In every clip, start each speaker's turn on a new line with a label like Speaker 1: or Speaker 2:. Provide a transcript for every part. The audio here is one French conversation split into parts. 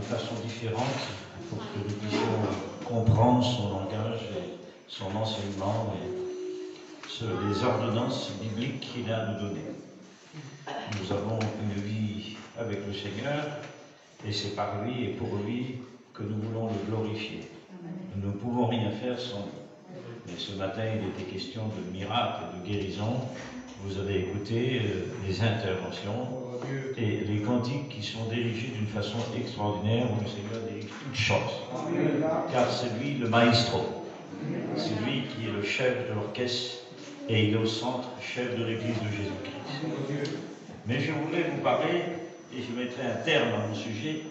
Speaker 1: façon différente pour que nous puissions comprendre son langage et son enseignement et les ordonnances bibliques qu'il a à nous donner. Nous avons une vie avec le Seigneur et c'est par lui et pour lui que nous voulons le glorifier. Nous ne pouvons rien faire sans lui. Mais ce matin, il était question de miracles, de guérison. Vous avez écouté les interventions et les cantiques qui sont dirigés d'une façon extraordinaire où le Seigneur dirige toutes choses. Car c'est lui le maestro. C'est lui qui est le chef de l'orchestre et il est au centre, chef de l'Église de Jésus-Christ. Mais je voulais vous parler, et je mettrai un terme à mon sujet,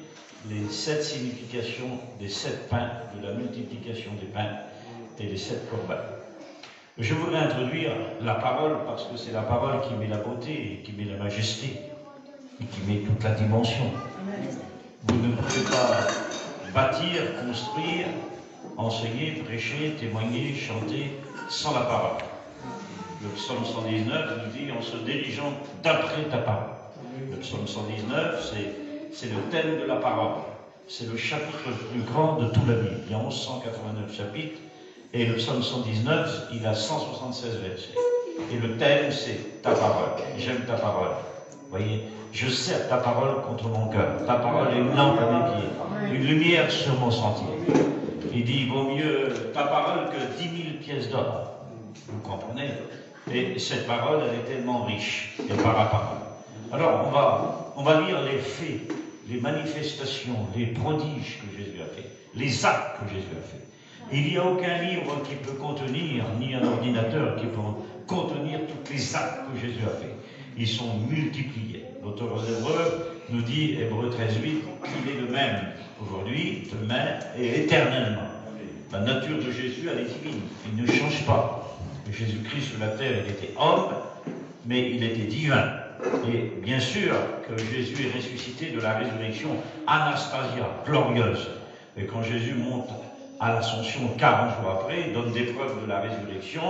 Speaker 1: les 7 significations des 7 pains, de la multiplication des pains et des 7 corbeilles. Je voudrais introduire la parole parce que c'est la parole qui met la beauté et qui met la majesté et qui met toute la dimension. Vous ne pouvez pas bâtir, construire, enseigner, prêcher, témoigner, chanter sans la parole. Le psaume 119 nous dit en se dirigeant d'après ta parole. Le psaume 119, c'est le thème de la parole. C'est le chapitre le plus grand de toute la Bible. Il y a 1189 chapitres. Et le psaume 119, il a 176 versets. Et le thème, c'est ta parole. J'aime ta parole. Vous voyez, je serre ta parole contre mon cœur. Ta parole est une lampe à mes pieds, une lumière sur mon sentier. Il dit, il vaut mieux ta parole que 10 000 pièces d'or. Vous comprenez? Et cette parole, elle est tellement riche. Et par la parole. Alors, on va lire les faits, les manifestations, les prodiges que Jésus a fait, les actes que Jésus a fait. Il n'y a aucun livre qui peut contenir, ni un ordinateur qui peut contenir tous les actes que Jésus a fait. Ils sont multipliés. L'auteur aux Hébreux nous dit, Hébreux 13:8, qu'il est le même aujourd'hui, demain et éternellement. La nature de Jésus, elle est divine. Il ne change pas. Jésus-Christ sur la terre, il était homme, mais il était divin. Et bien sûr que Jésus est ressuscité de la résurrection Anastasia, glorieuse. Et quand Jésus monte à l'ascension 40 jours après, il donne des preuves de la résurrection,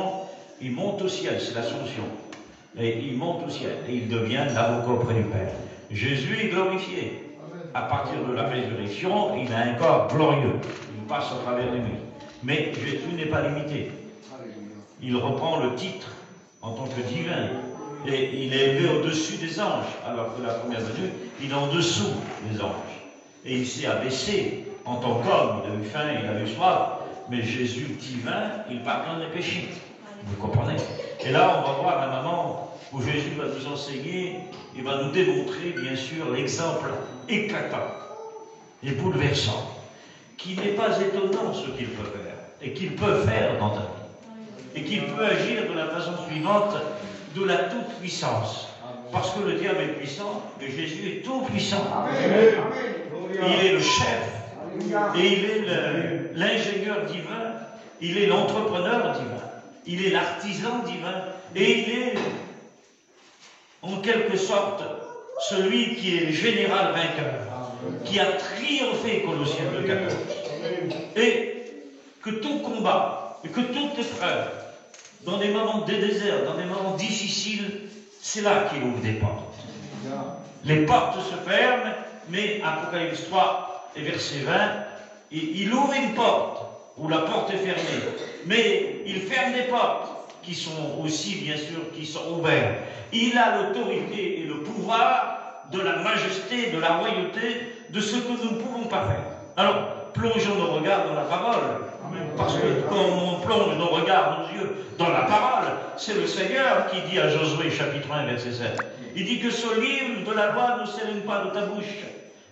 Speaker 1: il monte au ciel, c'est l'ascension. Et il monte au ciel, et il devient l'avocat auprès du Père. Jésus est glorifié. À partir de la résurrection, il a un corps glorieux. Il passe à travers les murs. Mais Jésus n'est pas limité. Il reprend le titre en tant que divin. Et il est élevé au-dessus des anges, alors que la première venue, il est en dessous des anges. Et il s'est abaissé en tant qu'homme, il a eu faim, il a eu soif, mais Jésus divin, il pardonne les péchés. Vous comprenez? Et là, on va voir un moment où Jésus va nous enseigner, il va nous démontrer, bien sûr, l'exemple éclatant et bouleversant, qui n'est pas étonnant ce qu'il peut faire, et qu'il peut faire dans ta vie, et qu'il peut agir de la façon suivante, de la toute-puissance. Parce que le diable est puissant, mais Jésus est tout-puissant. Il est le chef, et il est l'ingénieur divin, il est l'entrepreneur divin, il est l'artisan divin, et il est, en quelque sorte, celui qui est général vainqueur, qui a triomphé, Colossiens 2:14. Et que tout combat, et que toute épreuve, dans des moments de désert, dans des moments difficiles, c'est là qu'il ouvre des portes. Les portes se ferment, mais Apocalypse 3 et verset 20, il ouvre une porte où la porte est fermée, mais il ferme des portes qui sont aussi, bien sûr, qui sont ouvertes. Il a l'autorité et le pouvoir de la majesté, de la royauté, de ce que nous ne pouvons pas faire. Alors, plongeons nos regards dans la parole. Parce que quand on plonge nos regards, nos yeux dans la parole, c'est le Seigneur qui dit à Josué, chapitre 1, verset 7. Il dit que ce livre de la loi ne s'éloigne pas de ta bouche.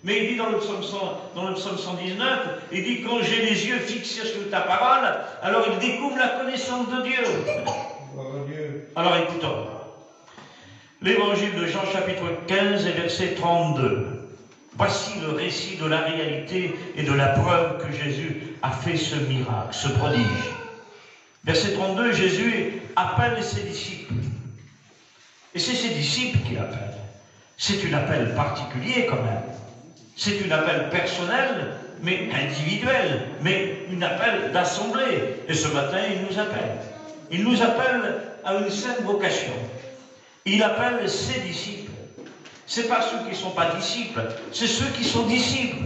Speaker 1: Mais il dit dans le psaume 119, il dit quand j'ai les yeux fixés sur ta parole, alors il découvre la connaissance de Dieu. Alors écoutons. L'évangile de Jean, chapitre 15 et verset 32. Voici le récit de la réalité et de la preuve que Jésus a fait ce miracle, ce prodige. Verset 32, Jésus appelle ses disciples. Et c'est ses disciples qu'il appelle. C'est un appel particulier quand même. C'est un appel personnel, mais individuel, mais un appel d'assemblée. Et ce matin, il nous appelle. Il nous appelle à une sainte vocation. Il appelle ses disciples. Ce n'est pas ceux qui ne sont pas disciples, c'est ceux qui sont disciples.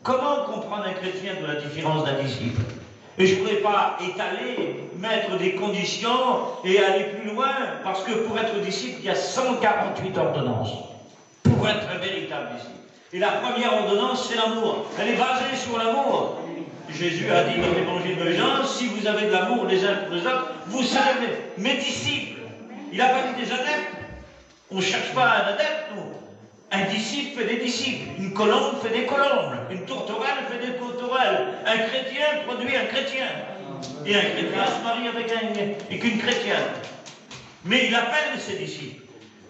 Speaker 1: Comment comprendre un chrétien de la différence d'un disciple? Et je ne pourrais pas étaler, mettre des conditions et aller plus loin, parce que pour être disciple, il y a 148 ordonnances. Pour être un véritable disciple. Et la première ordonnance, c'est l'amour. Elle est basée sur l'amour. Jésus a dit dans l'évangile de Jean, si vous avez de l'amour les uns pour les autres, vous serez mes disciples. Il n'a pas dit des adeptes. On ne cherche pas un adepte, nous. Un disciple fait des disciples. Une colombe fait des colombes. Une tourterelle fait des tourterelles. Un chrétien produit un chrétien. Et un chrétien se marie avec une chrétienne. Mais il appelle ses disciples.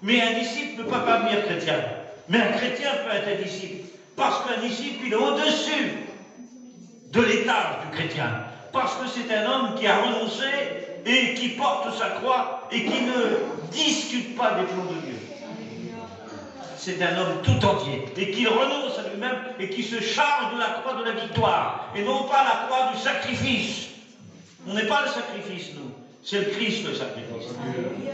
Speaker 1: Mais un disciple ne peut pas devenir chrétien. Mais un chrétien peut être un disciple. Parce qu'un disciple, il est au-dessus de l'étage du chrétien. Parce que c'est un homme qui a renoncé et qui porte sa croix et qui ne discute pas des plans de Dieu. C'est un homme tout entier et qui renonce à lui-même et qui se charge de la croix de la victoire et non pas la croix du sacrifice. On n'est pas le sacrifice, nous. C'est le Christ le sacrifice.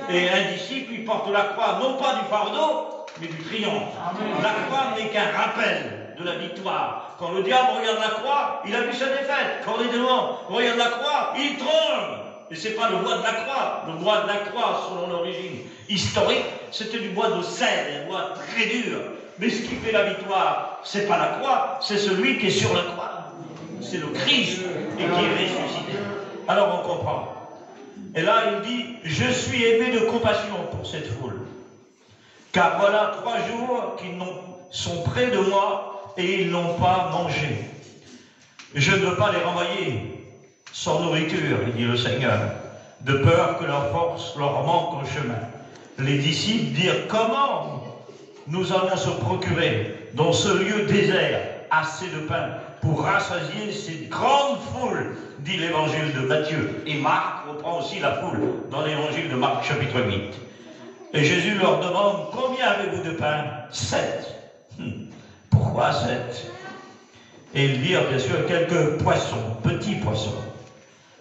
Speaker 1: Et un disciple, il porte la croix non pas du fardeau, mais du triomphe. La croix n'est qu'un rappel de la victoire. Quand le diable regarde la croix, il a vu sa défaite. Quand les démons regardent la croix, il tremble. Et ce n'est pas le bois de la croix. Le bois de la croix, selon l'origine historique, c'était du bois de cèdre, un bois très dur. Mais ce qui fait la victoire, ce n'est pas la croix, c'est celui qui est sur la croix. C'est le Christ et qui est ressuscité. Alors on comprend. Et là, il dit, je suis aimé de compassion pour cette foule. Car voilà 3 jours qu'ils sont près de moi et ils n'ont pas mangé. Je ne veux pas les renvoyer sans nourriture, il dit le Seigneur, de peur que leur force leur manque au chemin. Les disciples dirent, comment nous allons se procurer dans ce lieu désert assez de pain pour rassasier cette grande foule, dit l'évangile de Matthieu. Et Marc reprend aussi la foule dans l'évangile de Marc chapitre 8. Et Jésus leur demande, combien avez-vous de pain? 7. Pourquoi 7? Et ils dirent bien sûr quelques poissons, petits poissons.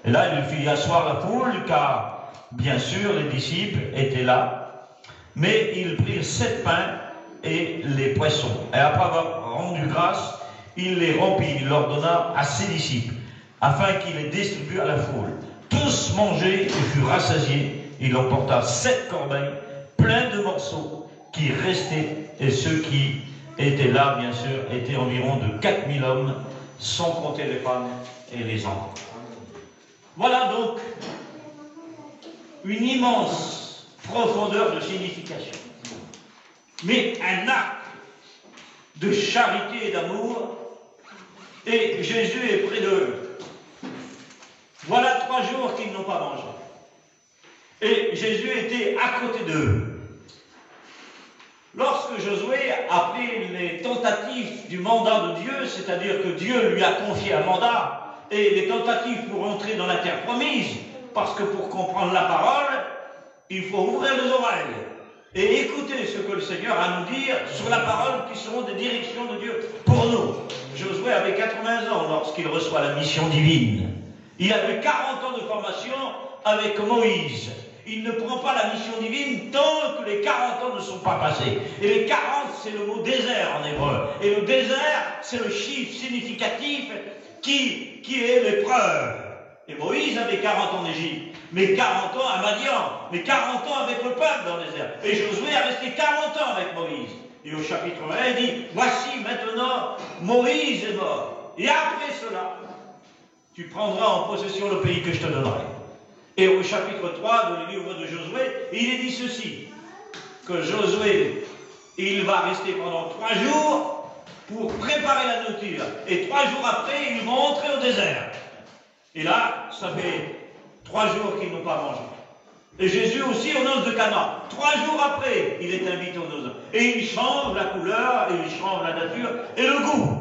Speaker 1: Et là, il fit asseoir la foule, car bien sûr les disciples étaient là. Mais ils prirent 7 pains et les poissons. Et après avoir rendu grâce, il les rompit, il leur donna à ses disciples, afin qu'ils les distribuent à la foule. Tous mangeaient et furent rassasiés. Il emporta 7 corbeilles pleins de morceaux qui restaient, et ceux qui étaient là, bien sûr, étaient environ de 4000 hommes, sans compter les femmes et les enfants. Voilà donc une immense profondeur de signification. Mais un acte de charité et d'amour, et Jésus est près d'eux. Voilà 3 jours qu'ils n'ont pas mangé. Et Jésus était à côté d'eux. Lorsque Josué a pris les tentatives du mandat de Dieu, c'est-à-dire que Dieu lui a confié un mandat, et les tentatives pour entrer dans la terre promise, parce que pour comprendre la parole, il faut ouvrir les oreilles et écouter ce que le Seigneur a à nous dire sur la parole qui seront des directions de Dieu pour nous. Josué avait 80 ans lorsqu'il reçoit la mission divine. Il avait 40 ans de formation avec Moïse. Il ne prend pas la mission divine tant que les 40 ans ne sont pas passés. Et les 40, c'est le mot désert en hébreu. Et le désert, c'est le chiffre significatif qui est l'épreuve. Et Moïse avait 40 ans en Égypte, mais 40 ans à Madian, mais 40 ans avec le peuple dans le désert. Et Josué a resté 40 ans avec Moïse. Et au chapitre 1, il dit, voici maintenant, Moïse est mort. Et après cela, tu prendras en possession le pays que je te donnerai. Et au chapitre 3 du livre de Josué, il est dit ceci, que Josué, il va rester pendant 3 jours pour préparer la nourriture. Et 3 jours après, ils vont entrer au désert. Et là, ça fait 3 jours qu'ils n'ont pas mangé. Et Jésus aussi aux noces de Cana. 3 jours après, il est invité aux noces. Et il change la couleur, et il change la nature, et le goût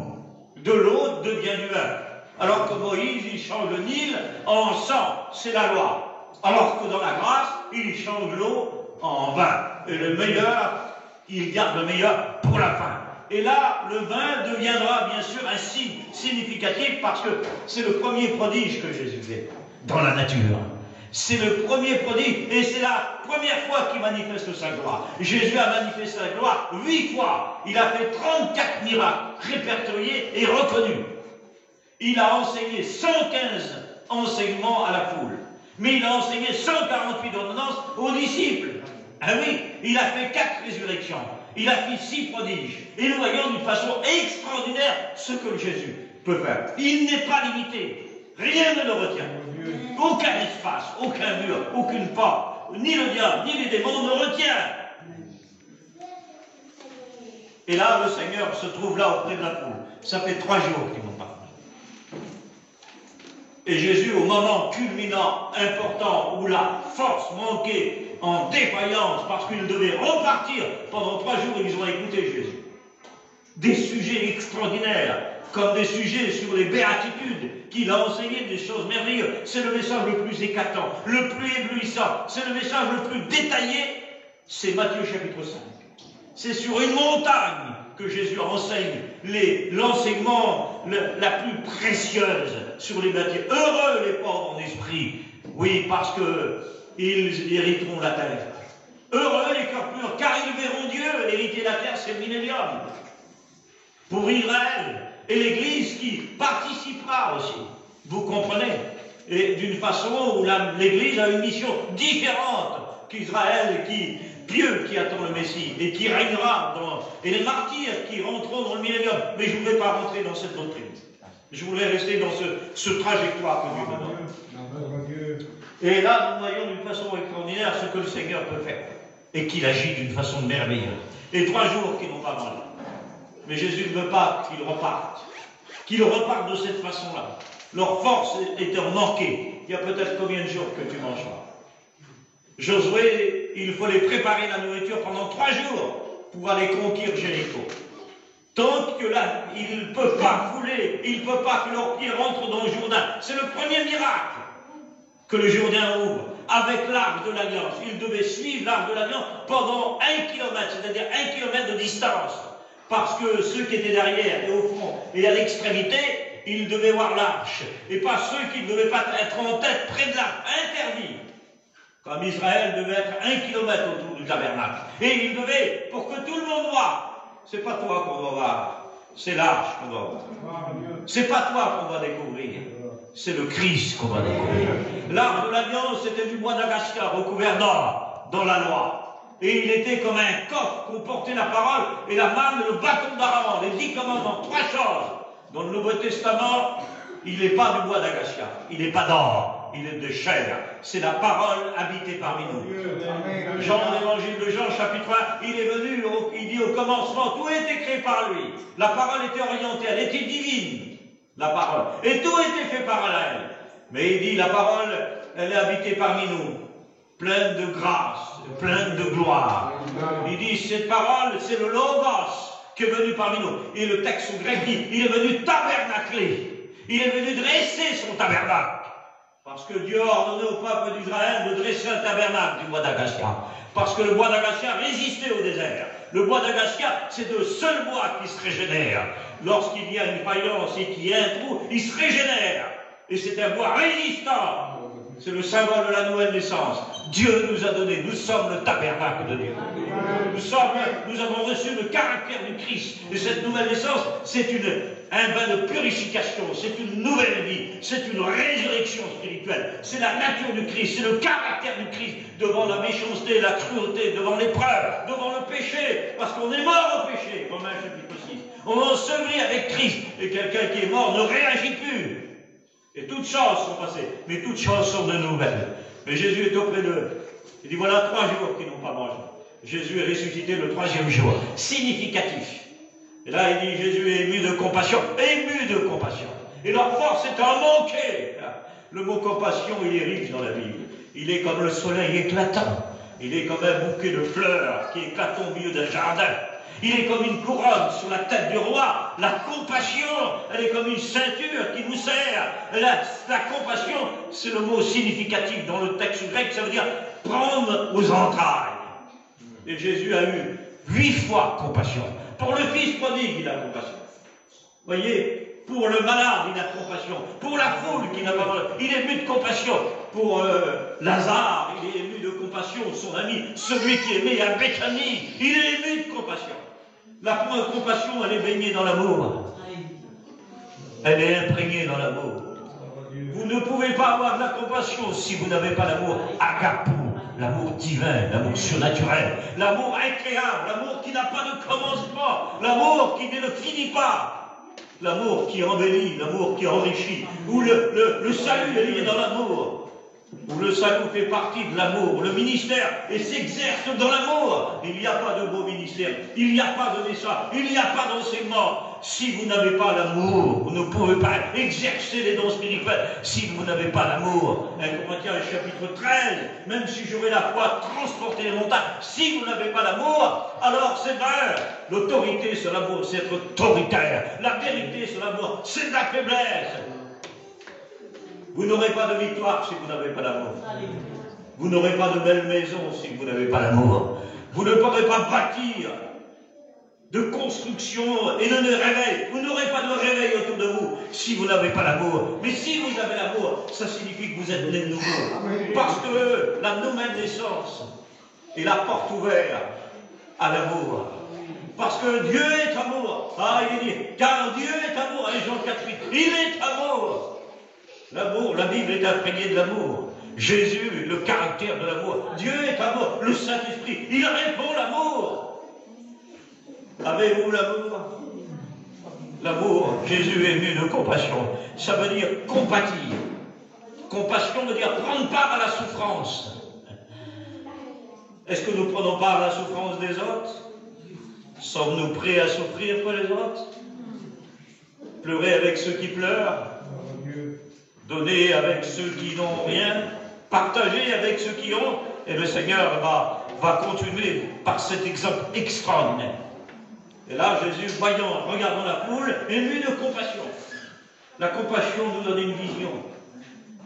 Speaker 1: de l'eau devient du vin. Alors que Moïse, il change le Nil en sang, c'est la loi. Alors que dans la grâce, il change l'eau en vin. Et le meilleur, il garde le meilleur pour la fin. Et là, le vin deviendra bien sûr un signe significatif parce que c'est le premier prodige que Jésus fait dans la nature. C'est le premier prodige et c'est la première fois qu'il manifeste sa gloire. Jésus a manifesté sa gloire 8 fois. Il a fait 34 miracles répertoriés et reconnus. Il a enseigné 115 enseignements à la foule. Mais il a enseigné 148 ordonnances aux disciples. Ah oui, il a fait 4 résurrections. Il a fait 6 prodiges. Et nous voyons d'une façon extraordinaire ce que Jésus peut faire. Il n'est pas limité. Rien ne le retient. Aucun espace, aucun mur, aucune porte, ni le diable, ni les démons ne retient. Et là, le Seigneur se trouve là auprès de la foule. Ça fait 3 jours qu'ils n'ont pas fait. Et Jésus, au moment culminant, important, où la force manquait en défaillance, parce qu'ils devaient repartir pendant 3 jours, ils ont écouté Jésus. Des sujets extraordinaires, comme des sujets sur les béatitudes, qu'il a enseigné des choses merveilleuses. C'est le message le plus éclatant, le plus éblouissant, c'est le message le plus détaillé, c'est Matthieu chapitre 5. C'est sur une montagne que Jésus enseigne l'enseignement la plus précieuse sur les béatitudes. Heureux les pauvres en esprit, oui, parce qu'ils hériteront la terre. Heureux les cœurs purs, car ils verront Dieu. L'héritier de la terre, c'est le millénium. Pour Israël, et l'Église qui participera aussi. Vous comprenez? Et d'une façon où l'Église a une mission différente qu'Israël, Dieu qui attend le Messie et qui régnera et les martyrs qui rentreront dans le millénium. Mais je ne voudrais pas rentrer dans cette doctrine. Je voudrais rester dans ce trajectoire que Dieu me donne. Et là, nous voyons d'une façon extraordinaire ce que le Seigneur peut faire. Et qu'il agit d'une façon merveilleuse. Et 3 jours qu'ils n'ont pas mangé. Mais Jésus ne veut pas qu'ils repartent. Qu'ils repartent de cette façon-là. Leur force était manquée. Il y a peut-être combien de jours que tu manges pas. Josué, il faut les préparer la nourriture pendant 3 jours pour aller conquérir Jéricho. Tant que là, ils ne peuvent pas fouler, ils ne peuvent pas que leurs pieds rentrent dans le Jourdain. C'est le premier miracle que le Jourdain ouvre avec l'arche de l'Alliance. Ils devaient suivre l'arche de l'Alliance pendant 1 kilomètre, c'est-à-dire 1 kilomètre de distance. Parce que ceux qui étaient derrière et au fond et à l'extrémité, ils devaient voir l'arche. Et pas ceux qui ne devaient pas être en tête près de l'arche. Interdit. Comme Israël devait être 1 kilomètre autour du tabernacle. Et il devait, pour que tout le monde voit, c'est pas toi qu'on doit voir, c'est l'arche qu'on doit voir. C'est pas toi qu'on va découvrir, c'est le Christ qu'on va découvrir. L'arche de l'Alliance, c'était du bois d'acacia recouvert d'or, dans la loi. Et il était comme un coffre qu'on portait la parole et la manne, le bâton d'Aaron, les 10 commandements, 3 choses. Dans le Nouveau Testament, il n'est pas du bois d'acacia, il n'est pas d'or, il est de chair. C'est la parole habitée parmi nous. Jean, l'évangile de Jean, chapitre 1, il est venu, il dit au commencement, tout était créé par lui. La parole était orientée, elle était divine, la parole. Et tout était fait par elle. Mais il dit, la parole, elle est habitée parmi nous, pleine de grâce, pleine de gloire. Il dit, cette parole, c'est le Logos qui est venu parmi nous. Et le texte grec dit, il est venu tabernacler. Il est venu dresser son tabernacle. Parce que Dieu a ordonné au peuple d'Israël de dresser un tabernacle du bois d'acacia. Parce que le bois d'acacia résistait au désert. Le bois d'acacia, c'est le seul bois qui se régénère. Lorsqu'il y a une faïence et qu'il y a un trou, il se régénère. Et c'est un bois résistant. C'est le symbole de la nouvelle naissance. Dieu nous a donné, nous sommes le tabernacle de Dieu. Nous avons reçu le caractère du Christ. Et cette nouvelle naissance, c'est un bain de purification, c'est une nouvelle vie, c'est une résurrection spirituelle. C'est la nature du Christ, c'est le caractère du Christ devant la méchanceté, la cruauté, devant l'épreuve, devant le péché. Parce qu'on est mort au péché, Romains chapitre 6. On est enseveli avec Christ. Et quelqu'un qui est mort ne réagit plus. Et toutes choses sont passées, mais toutes choses sont de nouvelles. Mais Jésus est auprès d'eux. Il dit, voilà 3 jours qu'ils n'ont pas mangé. Jésus est ressuscité le 3e jour. Significatif. Et là, il dit, Jésus est ému de compassion. Ému de compassion. Et leur force est en manquer. Le mot compassion, il est riche dans la Bible. Il est comme le soleil éclatant. Il est comme un bouquet de fleurs qui éclate au milieu d'un jardin. Il est comme une couronne sur la tête du roi. La compassion, elle est comme une ceinture qui nous sert. La compassion, c'est le mot significatif dans le texte grec, ça veut dire prendre aux entrailles. Et Jésus a eu 8 fois compassion. Pour le fils prodigue, il a compassion. Voyez, Pour le malade, il a compassion. Pour la foule qui n'a pas, il est ému de compassion. Pour Lazare, il est ému de compassion. Son ami, celui qui est né à Béthanie, il est ému de compassion. La compassion, elle est baignée dans l'amour. Elle est imprégnée dans l'amour. Vous ne pouvez pas avoir de la compassion si vous n'avez pas l'amour agapou, l'amour divin, l'amour surnaturel, l'amour incréable, l'amour qui n'a pas de commencement, l'amour qui ne finit pas, l'amour qui embellit, l'amour qui enrichit, où le salut est lié dans l'amour, où le salut fait partie de l'amour, le ministère et s'exerce dans l'amour. Il n'y a pas de beau ministère, il n'y a pas de message, il n'y a pas d'enseignement. Si vous n'avez pas l'amour, vous ne pouvez pas exercer les dons spirituels. Si vous n'avez pas l'amour, 1 Corinthiens chapitre 13, même si j'aurais la foi transporter les montagnes, si vous n'avez pas l'amour, alors c'est vain. L'autorité c'est l'amour, c'est être autoritaire. La vérité c'est l'amour, c'est de la faiblesse. Vous n'aurez pas de victoire si vous n'avez pas d'amour. Vous n'aurez pas de belle maison si vous n'avez pas d'amour. Vous ne pourrez pas bâtir de construction et de réveil. Vous n'aurez pas de réveil autour de vous si vous n'avez pas l'amour. Mais si vous avez l'amour, ça signifie que vous êtes né de nouveau. Parce que la nouvelle naissance est la porte ouverte à l'amour. Parce que Dieu est amour. Ah, il dit, car Dieu est amour. Et Jean 4,8, il est amour. L'amour, la Bible est imprégnée de l'amour. Jésus, le caractère de l'amour. Dieu est amour. Le Saint-Esprit, il répond l'amour. Avez-vous l'amour? L'amour, Jésus est ému de compassion. Ça veut dire compatir. Compassion veut dire prendre part à la souffrance. Est-ce que nous prenons part à la souffrance des autres? Sommes-nous prêts à souffrir pour les autres? Pleurer avec ceux qui pleurent? Donner avec ceux qui n'ont rien? Partager avec ceux qui ont? Et le Seigneur va continuer par cet exemple extraordinaire. Et là, Jésus, voyant, regardant la foule, ému de compassion. La compassion nous donne une vision.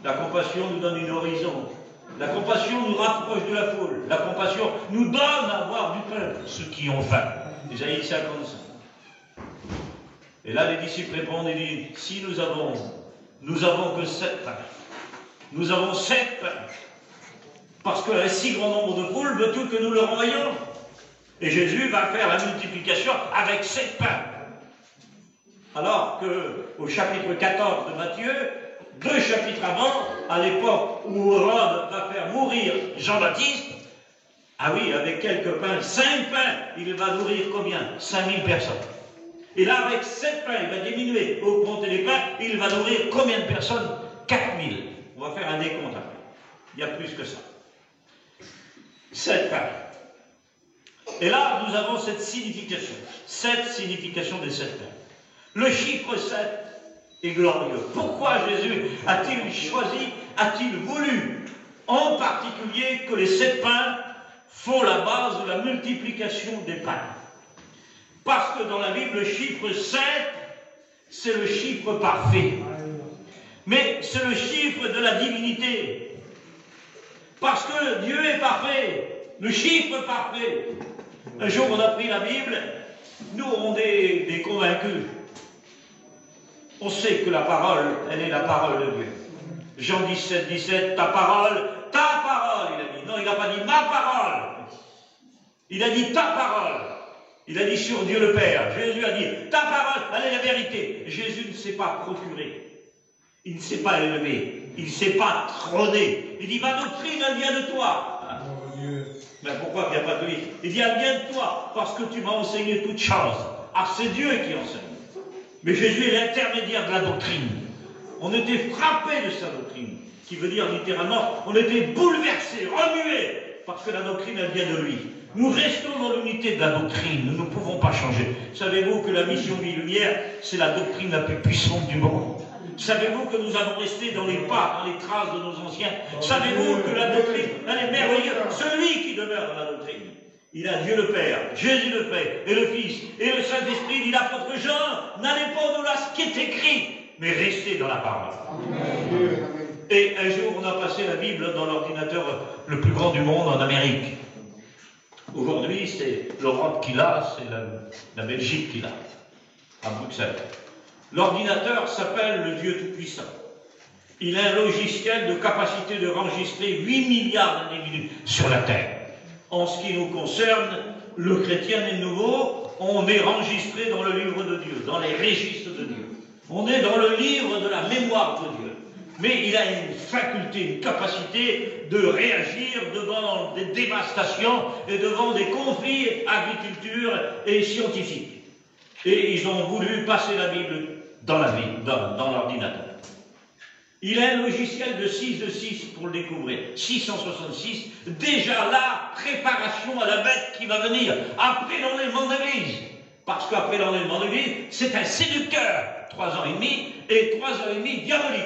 Speaker 1: La compassion nous donne une horizon. La compassion nous rapproche de la foule. La compassion nous donne à voir du pain ceux qui ont faim. Isaïe 55. Et là, les disciples répondent et disent, si nous avons que 7 pains. Nous avons 7 pains. Parce qu'un si grand nombre de foules veut tout que nous leur envoyons. Et Jésus va faire la multiplication avec 7 pains. Alors qu'au chapitre 14 de Matthieu, 2 chapitres avant, à l'époque où Hérode va faire mourir Jean-Baptiste, ah oui, avec quelques pains, 5 pains, il va nourrir combien? 5000 personnes. Et là, avec 7 pains, il va diminuer, augmenter les pains, il va nourrir combien de personnes? 4000. On va faire un décompte après. Il y a plus que ça. 7 pains. Et là, nous avons cette signification. 7 significations des 7 pains. Le chiffre 7 est glorieux. Pourquoi Jésus a-t-il choisi, a-t-il voulu, en particulier, que les 7 pains font la base de la multiplication des pains? Parce que dans la Bible, le chiffre 7, c'est le chiffre parfait. Mais c'est le chiffre de la divinité. Parce que Dieu est parfait. Le chiffre parfait. Un jour, on a pris la Bible. Nous, on est des convaincus. On sait que la parole, elle est la parole de Dieu. Jean 17, 17, ta parole, il a dit. Non, il n'a pas dit ma parole. Il a dit ta parole. Il a dit sur Dieu le Père. Jésus a dit, ta parole, elle est la vérité. Jésus ne s'est pas procuré. Il ne s'est pas élevé. Il ne s'est pas trôné. Il dit, ma doctrine, elle vient de toi. Mais pourquoi il n'y a pas de lui? Il dit, elle vient de toi, parce que tu m'as enseigné toutes choses. Ah, c'est Dieu qui enseigne. Mais Jésus est l'intermédiaire de la doctrine. On était frappé de sa doctrine, qui veut dire littéralement, on était bouleversé, remué, parce que la doctrine, elle vient de lui. Nous restons dans l'unité de la doctrine, nous ne pouvons pas changer. Savez-vous que la mission Vie Lumière, c'est la doctrine la plus puissante du monde? Savez-vous que nous allons rester dans les pas, dans les traces de nos anciens? Savez-vous que la doctrine, elle est merveilleuse? Celui qui demeure dans la doctrine, il a Dieu le Père, Jésus le Père, et le Fils, et le Saint-Esprit, dit l'apôtre Jean, n'allez pas au-delà ce qui est écrit, mais restez dans la parole. Amen. Et un jour, on a passé la Bible dans l'ordinateur le plus grand du monde en Amérique. Aujourd'hui, c'est l'Europe qui l'a, c'est la Belgique qui l'a, à Bruxelles.
Speaker 2: L'ordinateur s'appelle le Dieu Tout-Puissant. Il a un logiciel de capacité de enregistrer 8 milliards d'individus sur la Terre. En ce qui nous concerne, le chrétien né de nouveau, on est enregistré dans le livre de Dieu, dans les registres de Dieu. On est dans le livre de la mémoire de Dieu. Mais il a une faculté, une capacité de réagir devant des dévastations et devant des conflits agriculture et scientifiques. Et ils ont voulu passer la Bible dans l'ordinateur. Il a un logiciel de 6 de 6 pour le découvrir. 666, déjà là, préparation à la bête qui va venir après l'enlèvement de l'Église. Parce qu'après l'enlèvement de l'Église, c'est un séducteur, 3 ans et demi, et 3 ans et demi diabolique.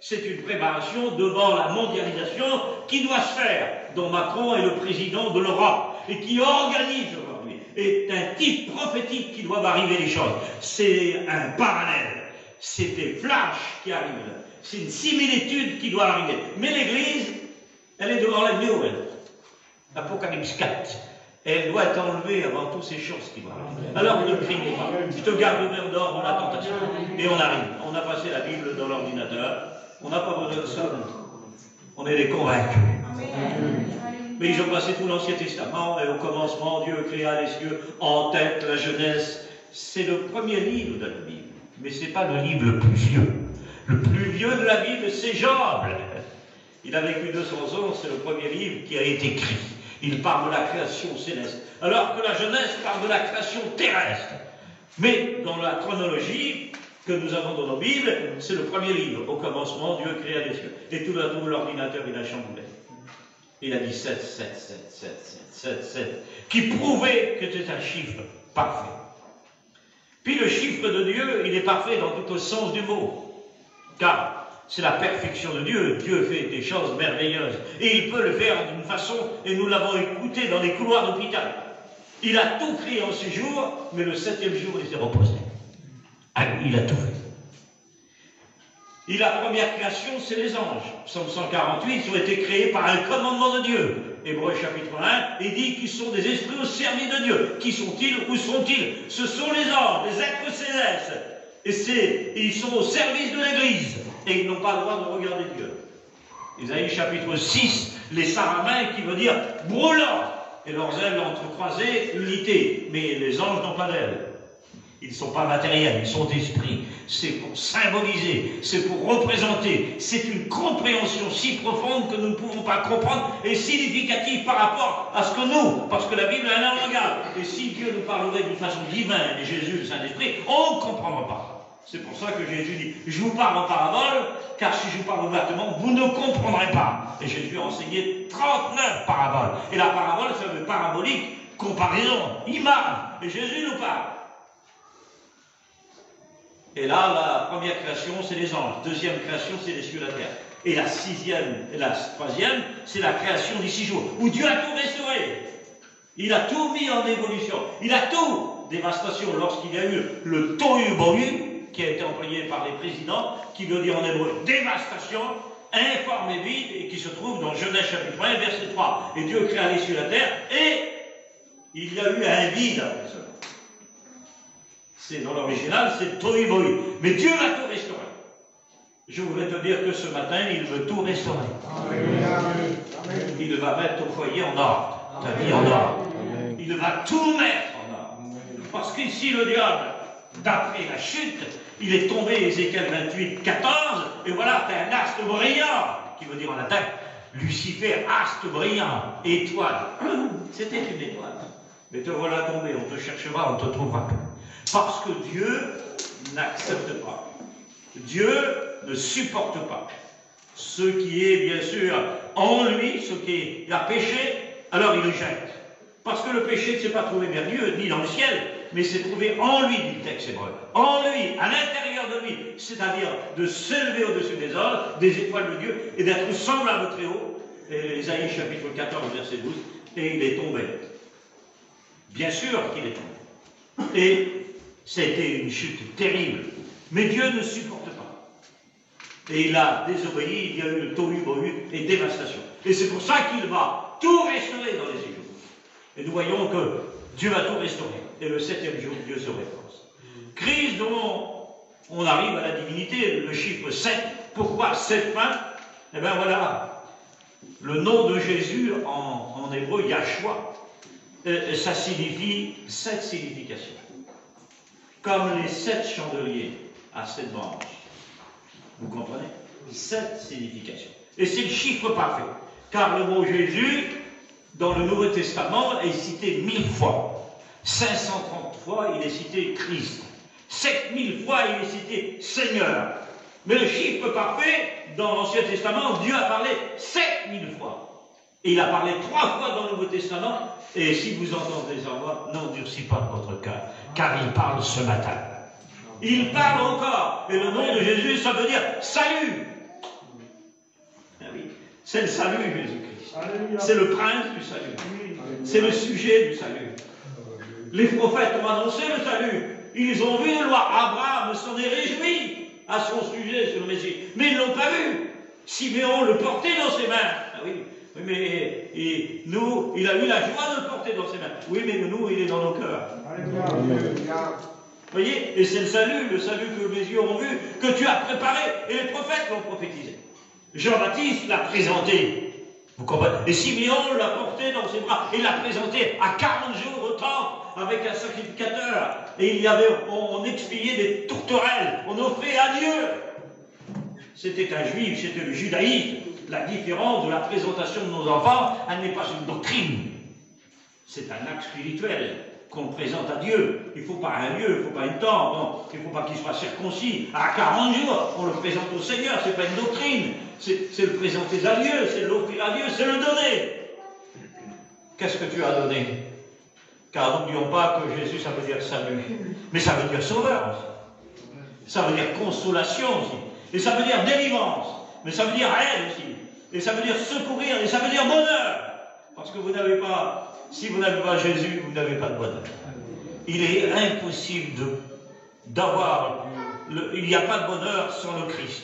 Speaker 2: C'est une préparation devant la mondialisation qui doit se faire, dont Macron est le président de l'Europe, et qui organise aujourd'hui, est un type prophétique qui doit arriver les choses. C'est un parallèle, c'est des flashs qui arrivent. C'est une similitude qui doit arriver. Mais l'Église, elle est devant l'agneau, elle. Apocalypse 4. Elle doit être enlevée avant toutes ces choses qui vont arriver. Alors ne craignez pas. Je te garde le verre d'or dans la tentation. Et on arrive. On a passé la Bible dans l'ordinateur. On n'a pas besoin de ça. On est des convaincus. Mais ils ont passé tout l'Ancien Testament. Et au commencement, Dieu créa les cieux, en tête la jeunesse. C'est le premier livre de la Bible. Mais ce n'est pas le livre le plus vieux. Le plus vieux de la Bible, c'est Job. Il a vécu 200 ans, c'est le premier livre qui a été écrit. Il parle de la création céleste, alors que la Genèse parle de la création terrestre. Mais dans la chronologie que nous avons dans nos Bibles, c'est le premier livre. Au commencement, Dieu créa les cieux. Et tout d'un coup, l'ordinateur, il a chamboulé. Il a dit 7, 7, 7, 7, 7, 7, 7, qui prouvait que c'était un chiffre parfait. Puis le chiffre de Dieu, il est parfait dans tout le sens du mot. Car c'est la perfection de Dieu. Dieu fait des choses merveilleuses. Et il peut le faire d'une façon, et nous l'avons écouté dans les couloirs d'hôpital. Il a tout créé en 6 jours, mais le 7e jour, il s'est reposé. Il a tout fait. Et la première création, c'est les anges. Psaume 148, ils ont été créés par un commandement de Dieu. Hébreux chapitre 1, il dit qu'ils sont des esprits au service de Dieu. Qui sont-ils? Où sont-ils? Ce sont les anges, les êtres célestes. Et ils sont au service de l'Église. Et ils n'ont pas le droit de regarder Dieu. Isaïe chapitre 6, les saramins qui veut dire brûlant. Et leurs ailes entrecroisées, unité. Mais les anges n'ont pas d'ailes. Ils ne sont pas matériels, ils sont d'esprit. C'est pour symboliser, c'est pour représenter. C'est une compréhension si profonde que nous ne pouvons pas comprendre et significative par rapport à ce que nous, parce que la Bible a un langage. Et si Dieu nous parlerait d'une façon divine, et Jésus, le Saint-Esprit, on ne comprendra pas. C'est pour ça que Jésus dit, je vous parle en parabole, car si je vous parle ouvertement, vous ne comprendrez pas. Et Jésus a enseigné 39 paraboles. Et la parabole, ça veut parabolique, comparaison, image. Et Jésus nous parle. Et là, la première création, c'est les anges. Deuxième création, c'est les cieux et la terre. Et la sixième, et la troisième, c'est la création des 6 jours, où Dieu a tout restauré. Il a tout mis en évolution. Il a tout. Dévastation, lorsqu'il y a eu le tohu-bohu, qui a été employé par les présidents, qui veut dire en hébreu dévastation, informe et vide, et qui se trouve dans Genèse chapitre 1, verset 3. Et Dieu créa les cieux et la terre, et il y a eu un vide après cela. C'est dans l'original, c'est tohu-bohu. Mais Dieu va tout restaurer. Je voudrais te dire que ce matin, il veut tout restaurer. Amen. Il va mettre ton foyer en ordre, ta vie en ordre. Il va tout mettre en ordre. Parce qu'ici, le diable, d'après la chute, il est tombé, Ézéchiel 28, 14, et voilà, tu as un astre brillant, qui veut dire en latin, Lucifer, astre brillant, étoile. C'était une étoile. Mais te voilà tombé, on te cherchera, on te trouvera plus. Parce que Dieu n'accepte pas. Dieu ne supporte pas. Ce qui est, bien sûr, en lui, ce qui a péché, alors il le jette. Parce que le péché ne s'est pas trouvé vers Dieu, ni dans le ciel, mais s'est trouvé en lui, dit le texte hébreu. En lui, à l'intérieur de lui. C'est-à-dire de s'élever au-dessus des ordres, des étoiles de Dieu, et d'être semblable au Très-Haut. Et Isaïe chapitre 14, verset 12, et il est tombé. Bien sûr qu'il est tombé. Et c'était une chute terrible. Mais Dieu ne supporte pas. Et il a désobéi, il y a eu le tohu-bohu et dévastation. Et c'est pour ça qu'il va tout restaurer dans les 6 jours. Et nous voyons que Dieu va tout restaurer. Et le 7e jour, Dieu se repose. Crise dont on arrive à la divinité, le chiffre 7. Pourquoi 7 pains? Eh bien voilà, le nom de Jésus en hébreu, Yahshua, ça signifie 7 significations. Comme les 7 chandeliers à 7 branches. Vous comprenez? 7 significations. Et c'est le chiffre parfait. Car le mot Jésus, dans le Nouveau Testament, est cité 1000 fois. 530 fois, il est cité Christ. 7000 fois, il est cité Seigneur. Mais le chiffre parfait, dans l'Ancien Testament, Dieu a parlé 7000 fois. Et il a parlé 3 fois dans le Nouveau Testament. Et si vous entendez sa voix, n'endurcis pas votre cœur, car il parle ce matin. Il parle encore. Et le nom de Jésus, ça veut dire salut. Ah oui, c'est le salut, Jésus-Christ. C'est le prince du salut. C'est le sujet du salut. Les prophètes ont annoncé le salut. Ils ont vu le roi. Abraham s'en est réjoui à son sujet sur le Messie. Mais ils ne l'ont pas vu. Siméon le portait dans ses mains. Ah oui, mais nous, il a eu la joie de le porter dans ses mains. Oui, mais nous, il est dans nos cœurs. Vous voyez, et c'est le salut que mes yeux ont vu, que tu as préparé, et les prophètes l'ont prophétisé. Jean-Baptiste l'a présenté. Vous comprenez? Et Siméon l'a porté dans ses bras, et l'a présenté à 40 jours au temple, avec un sacrificateur. Et on expiait des tourterelles, on offrait à Dieu. C'était un juif, c'était le judaïsme. La différence de la présentation de nos enfants, elle n'est pas une doctrine. C'est un acte spirituel qu'on présente à Dieu. Il ne faut pas un lieu, il ne faut pas une temple, il ne faut pas qu'il soit circoncis. À 40 jours, on le présente au Seigneur, ce n'est pas une doctrine. C'est le présenter à Dieu, c'est l'offrir à Dieu, c'est le donner. Qu'est-ce que tu as donné? Car n'oublions pas que Jésus, ça veut dire salut. Mais ça veut dire sauveur aussi. Ça veut dire consolation aussi. Et ça veut dire délivrance. Mais ça veut dire aide aussi. Et ça veut dire secourir. Et ça veut dire bonheur. Parce que vous n'avez pas, si vous n'avez pas Jésus, vous n'avez pas de bonheur. Il est impossible d'avoir, il n'y a pas de bonheur sans le Christ.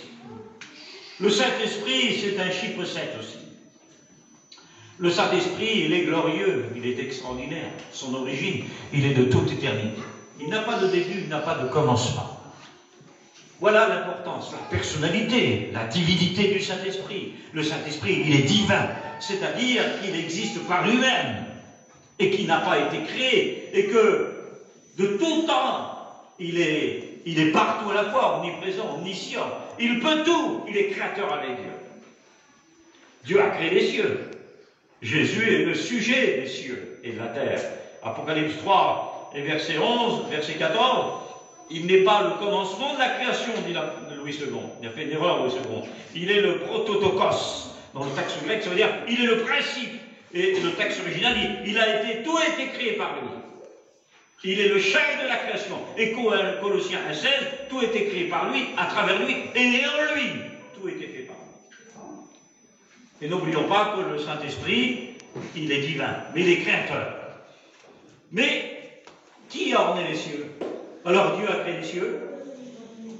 Speaker 2: Le Saint-Esprit, c'est un chiffre 7 aussi. Le Saint-Esprit, il est glorieux, il est extraordinaire. Son origine, il est de toute éternité. Il n'a pas de début, il n'a pas de commencement. Voilà l'importance, la personnalité, la divinité du Saint-Esprit. Le Saint-Esprit, il est divin, c'est-à-dire qu'il existe par lui-même et qu'il n'a pas été créé et que de tout temps, il est partout à la fois, omniprésent, omniscient. Il peut tout, il est créateur avec Dieu. Dieu a créé les cieux. Jésus est le sujet des cieux et de la terre. Apocalypse 3 et verset 11, verset 14. Il n'est pas le commencement de la création, dit Louis II. Il a fait une erreur, Louis II. Il est le prototokos. Dans le texte grec, ça veut dire il est le principe. Et le texte original dit tout a été créé par lui. Il est le chef de la création. Et Colossiens 1,16, tout a été créé par lui, à travers lui, et en lui. Tout a été fait par lui. Et n'oublions pas que le Saint-Esprit, il est divin, mais il est créateur. Mais qui a orné les cieux? Alors Dieu a créé les cieux,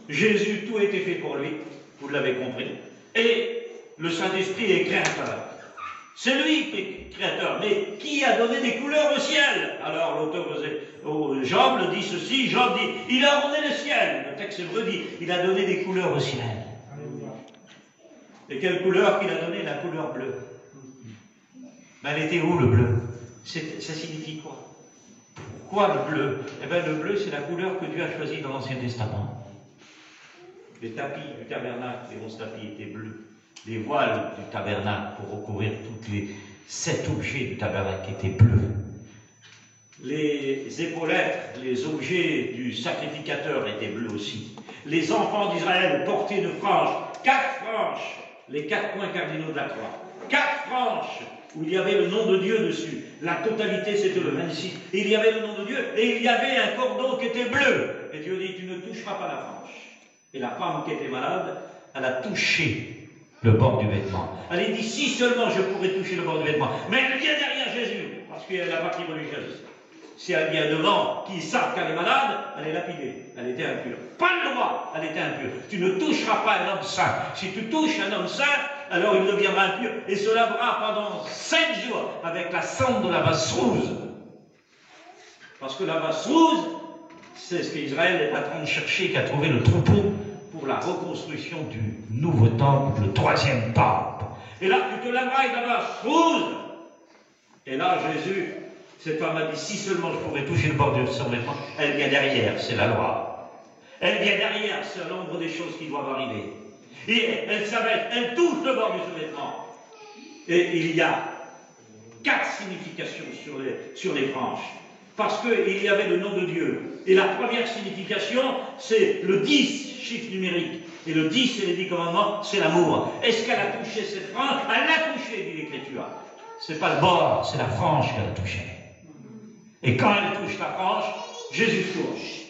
Speaker 2: Jésus, tout a été fait pour lui, vous l'avez compris, et le Saint-Esprit est créateur. C'est lui qui est créateur, mais qui a donné des couleurs au ciel? Alors l'auteur Job le dit ceci, Job dit, il a orné le ciel, le texte hébreu dit, il a donné des couleurs au ciel. Et quelle couleur qu'il a donné? La couleur bleue. Ben, elle était où le bleu? Ça signifie quoi? Pourquoi le bleu? Eh bien, le bleu, c'est la couleur que Dieu a choisie dans l'Ancien Testament. Les tapis du tabernacle, les 11 tapis étaient bleus. Les voiles du tabernacle, pour recouvrir tous les 7 objets du tabernacle, étaient bleus. Les épaulettes, les objets du sacrificateur étaient bleus aussi. Les enfants d'Israël portaient une frange, 4 franges, les 4 points cardinaux de la croix. 4 franges où il y avait le nom de Dieu dessus. La totalité, c'était le 26. Et il y avait le nom de Dieu, et il y avait un cordon qui était bleu. Et Dieu dit, tu ne toucheras pas la frange. Et la femme qui était malade, elle a touché le bord du vêtement. Elle a dit, si seulement je pourrais toucher le bord du vêtement. Mais elle vient derrière Jésus, parce qu'il y a la partie religieuse. Si elle vient devant, qui savent qu'elle est malade, elle est lapidée. Elle était impure. Pas le droit, elle était impure. Tu ne toucheras pas un homme saint. Si tu touches un homme saint, alors il deviendra impur et se lavera pendant 5 jours avec la cendre de la vache rouge. Parce que la vache rouge, C'est ce qu'Israël est en train de chercher, qui a trouvé le troupeau pour la reconstruction du nouveau temple, le 3e temple. Et là, tu te lèveras et d'abord, chose. Et là, Jésus, cette femme a dit, si seulement je pourrais toucher le bord de son vêtement, elle vient derrière, c'est la loi. Elle vient derrière, c'est l'ombre des choses qui doivent arriver. Et elle s'arrête, elle touche le bord de son vêtement. Et il y a 4 significations sur les franges. Parce qu'il y avait le nom de Dieu. Et la première signification, c'est le 10, chiffre numérique. Et le 10, c'est les 10 commandements, c'est l'amour. Est-ce qu'elle a touché cette frange? Elle l'a touché, dit l'Écriture. C'est pas le bord, c'est la frange qu'elle a touché. Et quand elle touche la frange, Jésus touche.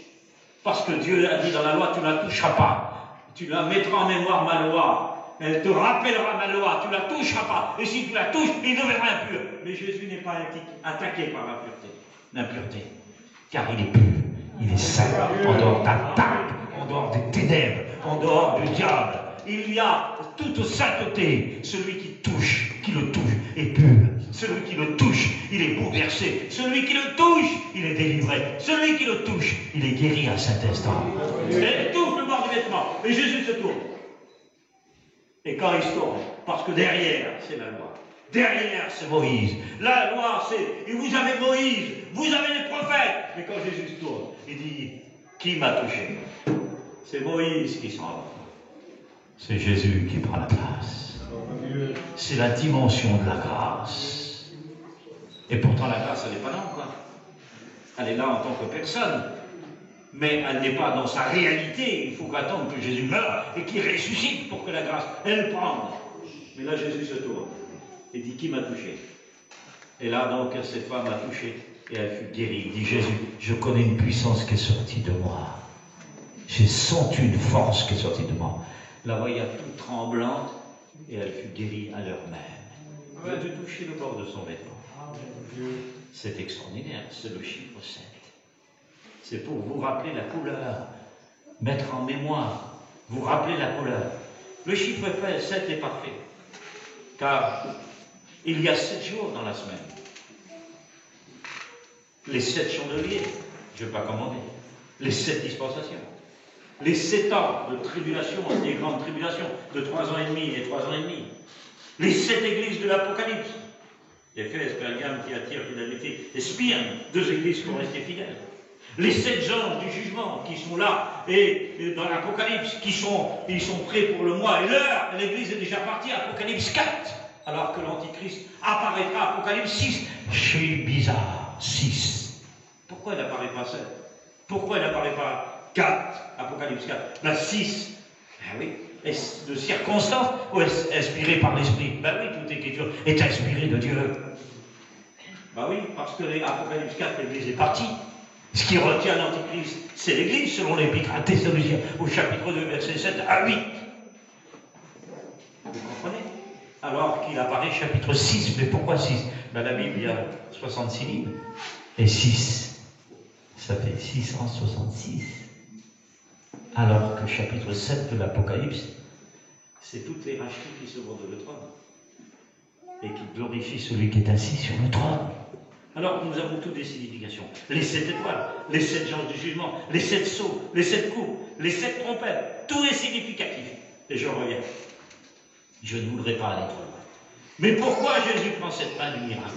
Speaker 2: Parce que Dieu a dit dans la loi, tu ne la toucheras pas. Tu la mettras en mémoire ma loi. Elle te rappellera ma loi, tu ne la toucheras pas. Et si tu la touches, il deviendra impur. Mais Jésus n'est pas attaqué par l'impureté. Car il est pur, il est saint, en dehors d'attaque, en dehors des ténèbres, en dehors du diable. Il y a toute sainteté. Celui qui le touche, est pur. Celui qui le touche, il est bouleversé. Celui qui le touche, il est délivré. Celui qui le touche, il est guéri à cet instant. Et il touche le bord du vêtement. Et Jésus se tourne. Et quand il se tourne, parce que derrière, c'est la loi. Derrière, c'est Moïse. La loi, c'est, et vous avez Moïse, vous avez les prophètes. Mais quand Jésus se tourne, il dit, qui m'a touché? C'est Moïse qui s'en va. C'est Jésus qui prend la place. C'est la dimension de la grâce. Et pourtant, la grâce, elle n'est pas là, quoi. Elle est là en tant que personne. Mais elle n'est pas dans sa réalité. Il faut qu'attendre que Jésus meure et qu'il ressuscite pour que la grâce, elle prenne. Mais là, Jésus se tourne et dit, qui m'a touché? Et là, donc, cette femme a touché et elle fut guérie. Il dit, Jésus, je connais une puissance qui est sortie de moi. J'ai senti une force qui est sortie de moi. La voyant toute tremblante, et elle fut guérie à l'heure même. Elle a dû toucher le bord de son vêtement. C'est extraordinaire, c'est le chiffre 7. C'est pour vous rappeler la couleur, mettre en mémoire, vous rappeler la couleur. Le chiffre 7 est parfait, car il y a 7 jours dans la semaine. Les 7 chandeliers, je ne vais pas commander, les 7 dispensations. Les 7 ans de tribulation, des grandes tribulations, de 3 ans et demi et 3 ans et demi. Les 7 églises de l'Apocalypse. Éphèse, Pergame, Thyatire, Philadelphie et Spirne, 2 églises qui ont resté fidèles. Les 7 anges du jugement qui sont là et dans l'Apocalypse, ils sont prêts pour le mois et l'heure. L'église est déjà partie, Apocalypse 4. Alors que l'Antichrist apparaîtra, Apocalypse 6. C'est bizarre, 6. Pourquoi il n'apparaît pas 7? Pourquoi il n'apparaît pas 4, Apocalypse 4, la 6, ben oui, est-ce de circonstance ou est-ce inspiré par l'Esprit? Ben oui, toute écriture est inspirée de Dieu. Ben oui, parce que l'Apocalypse 4, l'Église est partie. Ce qui retient l'Antichrist, c'est l'Église, selon l'Épître à Thessaloniciens, au chapitre 2, verset 7 à 8. Vous comprenez? Alors qu'il apparaît chapitre 6, mais pourquoi 6? Ben la Bible, il y a 66 livres, et 6, ça fait 666. Alors que chapitre 7 de l'Apocalypse, c'est toutes les rachetés qui se vendent le trône et qui glorifient celui qui est assis sur le trône. Alors nous avons toutes des significations. Les 7 étoiles, les 7 gens du jugement, les 7 sceaux, les 7 coups, les 7 trompettes, tout est significatif. Et je reviens. Je ne voudrais pas aller trop loin. Mais pourquoi Jésus prend cette main du miracle,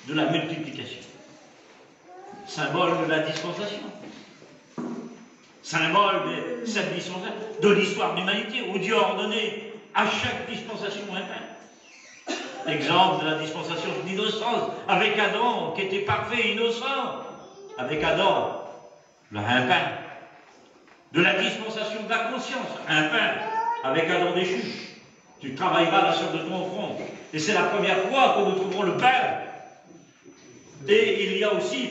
Speaker 2: de la multiplication? Symbole de la dispensation. Symbole de cette dispensation, de l'histoire de l'humanité, où Dieu a ordonné à chaque dispensation un pain. Exemple de la dispensation d'innocence, avec Adam, qui était parfait, innocent. Avec Adam, un pain. De la dispensation de la conscience, un pain. Avec Adam déchu. Tu travailleras la sueur de ton front. Et c'est la première fois que nous trouverons le pain. Et il y a aussi,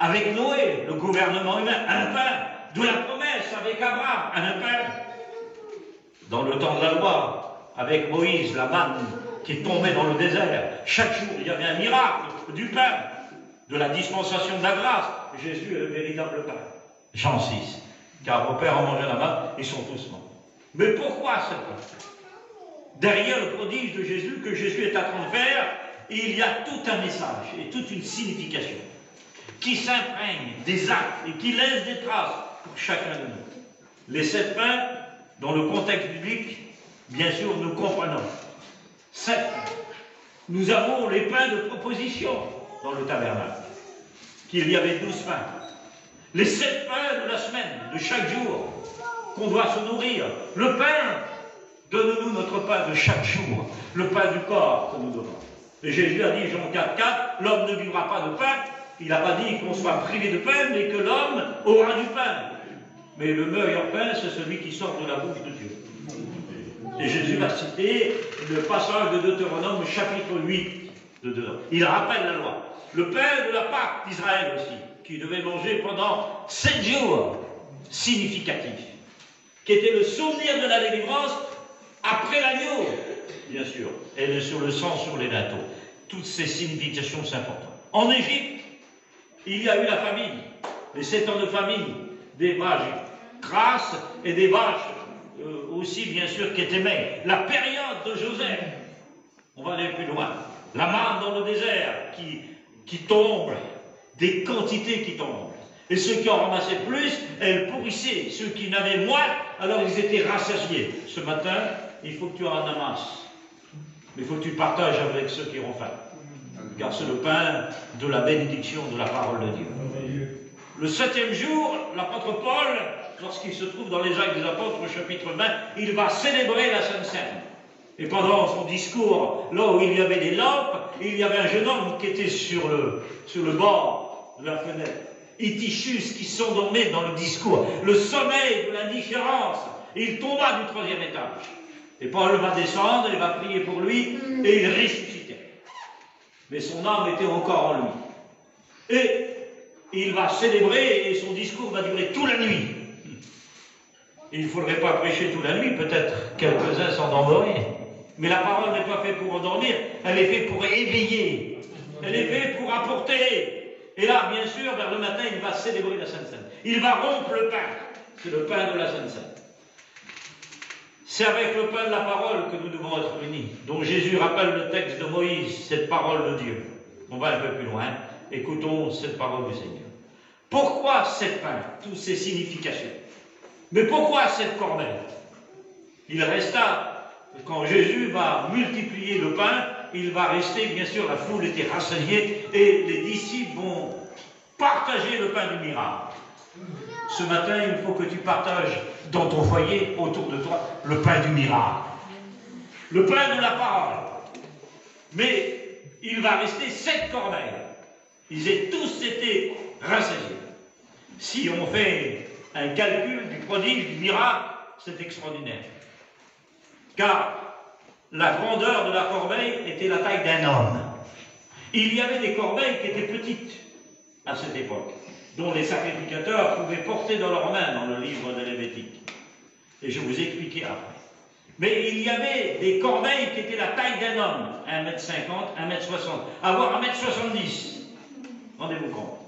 Speaker 2: avec Noé, le gouvernement humain, un pain. De la promesse avec Abraham, un pain. Dans le temps de la loi, avec Moïse, la manne qui tombait dans le désert. Chaque jour, il y avait un miracle, du pain, de la dispensation de la grâce. Jésus est le véritable pain. Jean 6. Car vos pères ont mangé la manne, ils sont tous morts. Mais pourquoi ce pain? Derrière le prodige de Jésus, que Jésus est en train de faire, il y a tout un message et toute une signification. qui s'imprègne des actes et qui laisse des traces pour chacun de nous. Les 7 pains, dans le contexte biblique, bien sûr, nous comprenons. 7 pains. Nous avons les pains de proposition dans le tabernacle, qu'il y avait 12 pains. Les 7 pains de la semaine, de chaque jour, qu'on doit se nourrir. Le pain, donne-nous notre pain de chaque jour, le pain du corps que nous donnons. Et Jésus a dit, Jean 4,4, l'homme ne vivra pas de pain. Il n'a pas dit qu'on soit privé de pain, mais que l'homme aura du pain. Mais le meilleur pain, c'est celui qui sort de la bouche de Dieu. Et Jésus va citer le passage de Deutéronome, chapitre 8 de Deutéronome. Il rappelle la loi. Le pain de la Pâque d'Israël aussi, qui devait manger pendant 7 jours, significatif, qui était le souvenir de la délivrance après l'agneau, bien sûr, et sur le sang sur les linteaux. Toutes ces significations sont importantes. En Égypte, il y a eu la famine, les 7 ans de famine, des vaches grasses et des vaches aussi, bien sûr, qui étaient maigres. La période de Joseph, on va aller plus loin, la manne dans le désert qui tombe, des quantités qui tombent. Et ceux qui en ramassaient plus, elles pourrissaient. Ceux qui n'avaient moins, alors ils étaient rassasiés. Ce matin, il faut que tu en amasses. Mais il faut que tu partages avec ceux qui ont faim. Car c'est le pain de la bénédiction de la parole de Dieu. Le 7e jour, l'apôtre Paul, lorsqu'il se trouve dans les Actes des Apôtres, au chapitre 20, il va célébrer la Sainte Seine. Et pendant son discours, là où il y avait des lampes, il y avait un jeune homme qui était sur le bord de la fenêtre. Itichus, qui s'endormait dans le discours. Le sommeil de l'indifférence. Il tomba du 3e étage. Et Paul va descendre, il va prier pour lui, et il ressuscitait. Mais son âme était encore en lui. Et il va célébrer, et son discours va durer toute la nuit. Il ne faudrait pas prêcher toute la nuit, peut-être quelques-uns s'endormiraient. Mais la parole n'est pas faite pour endormir, elle est faite pour éveiller. Elle est faite pour apporter. Et là, bien sûr, vers le matin, il va célébrer la Sainte Seine. Il va rompre le pain. C'est le pain de la Sainte Seine. C'est avec le pain de la parole que nous devons être unis. Donc Jésus rappelle le texte de Moïse, cette parole de Dieu. On va un peu plus loin. Écoutons cette parole du Seigneur. Pourquoi 7 pains? Toutes ces significations. Mais pourquoi 7 corbeilles? Il resta, quand Jésus va multiplier le pain, il va rester, bien sûr, la foule était rassasiée et les disciples vont partager le pain du miracle. Ce matin, il faut que tu partages dans ton foyer, autour de toi, le pain du miracle. Le pain de la parole. Mais il va rester 7 corbeilles. Ils ont tous été rassasiés. Si on fait un calcul du prodige, du miracle, c'est extraordinaire. Car la grandeur de la corbeille était la taille d'un homme. Il y avait des corbeilles qui étaient petites à cette époque, dont les sacrificateurs pouvaient porter dans leurs mains dans le livre de Lévitique. Et je vous expliquerai après. Mais il y avait des corbeilles qui étaient la taille d'un homme, 1,50 m, 1,60 m, avoir 1,70 m. Rendez-vous compte.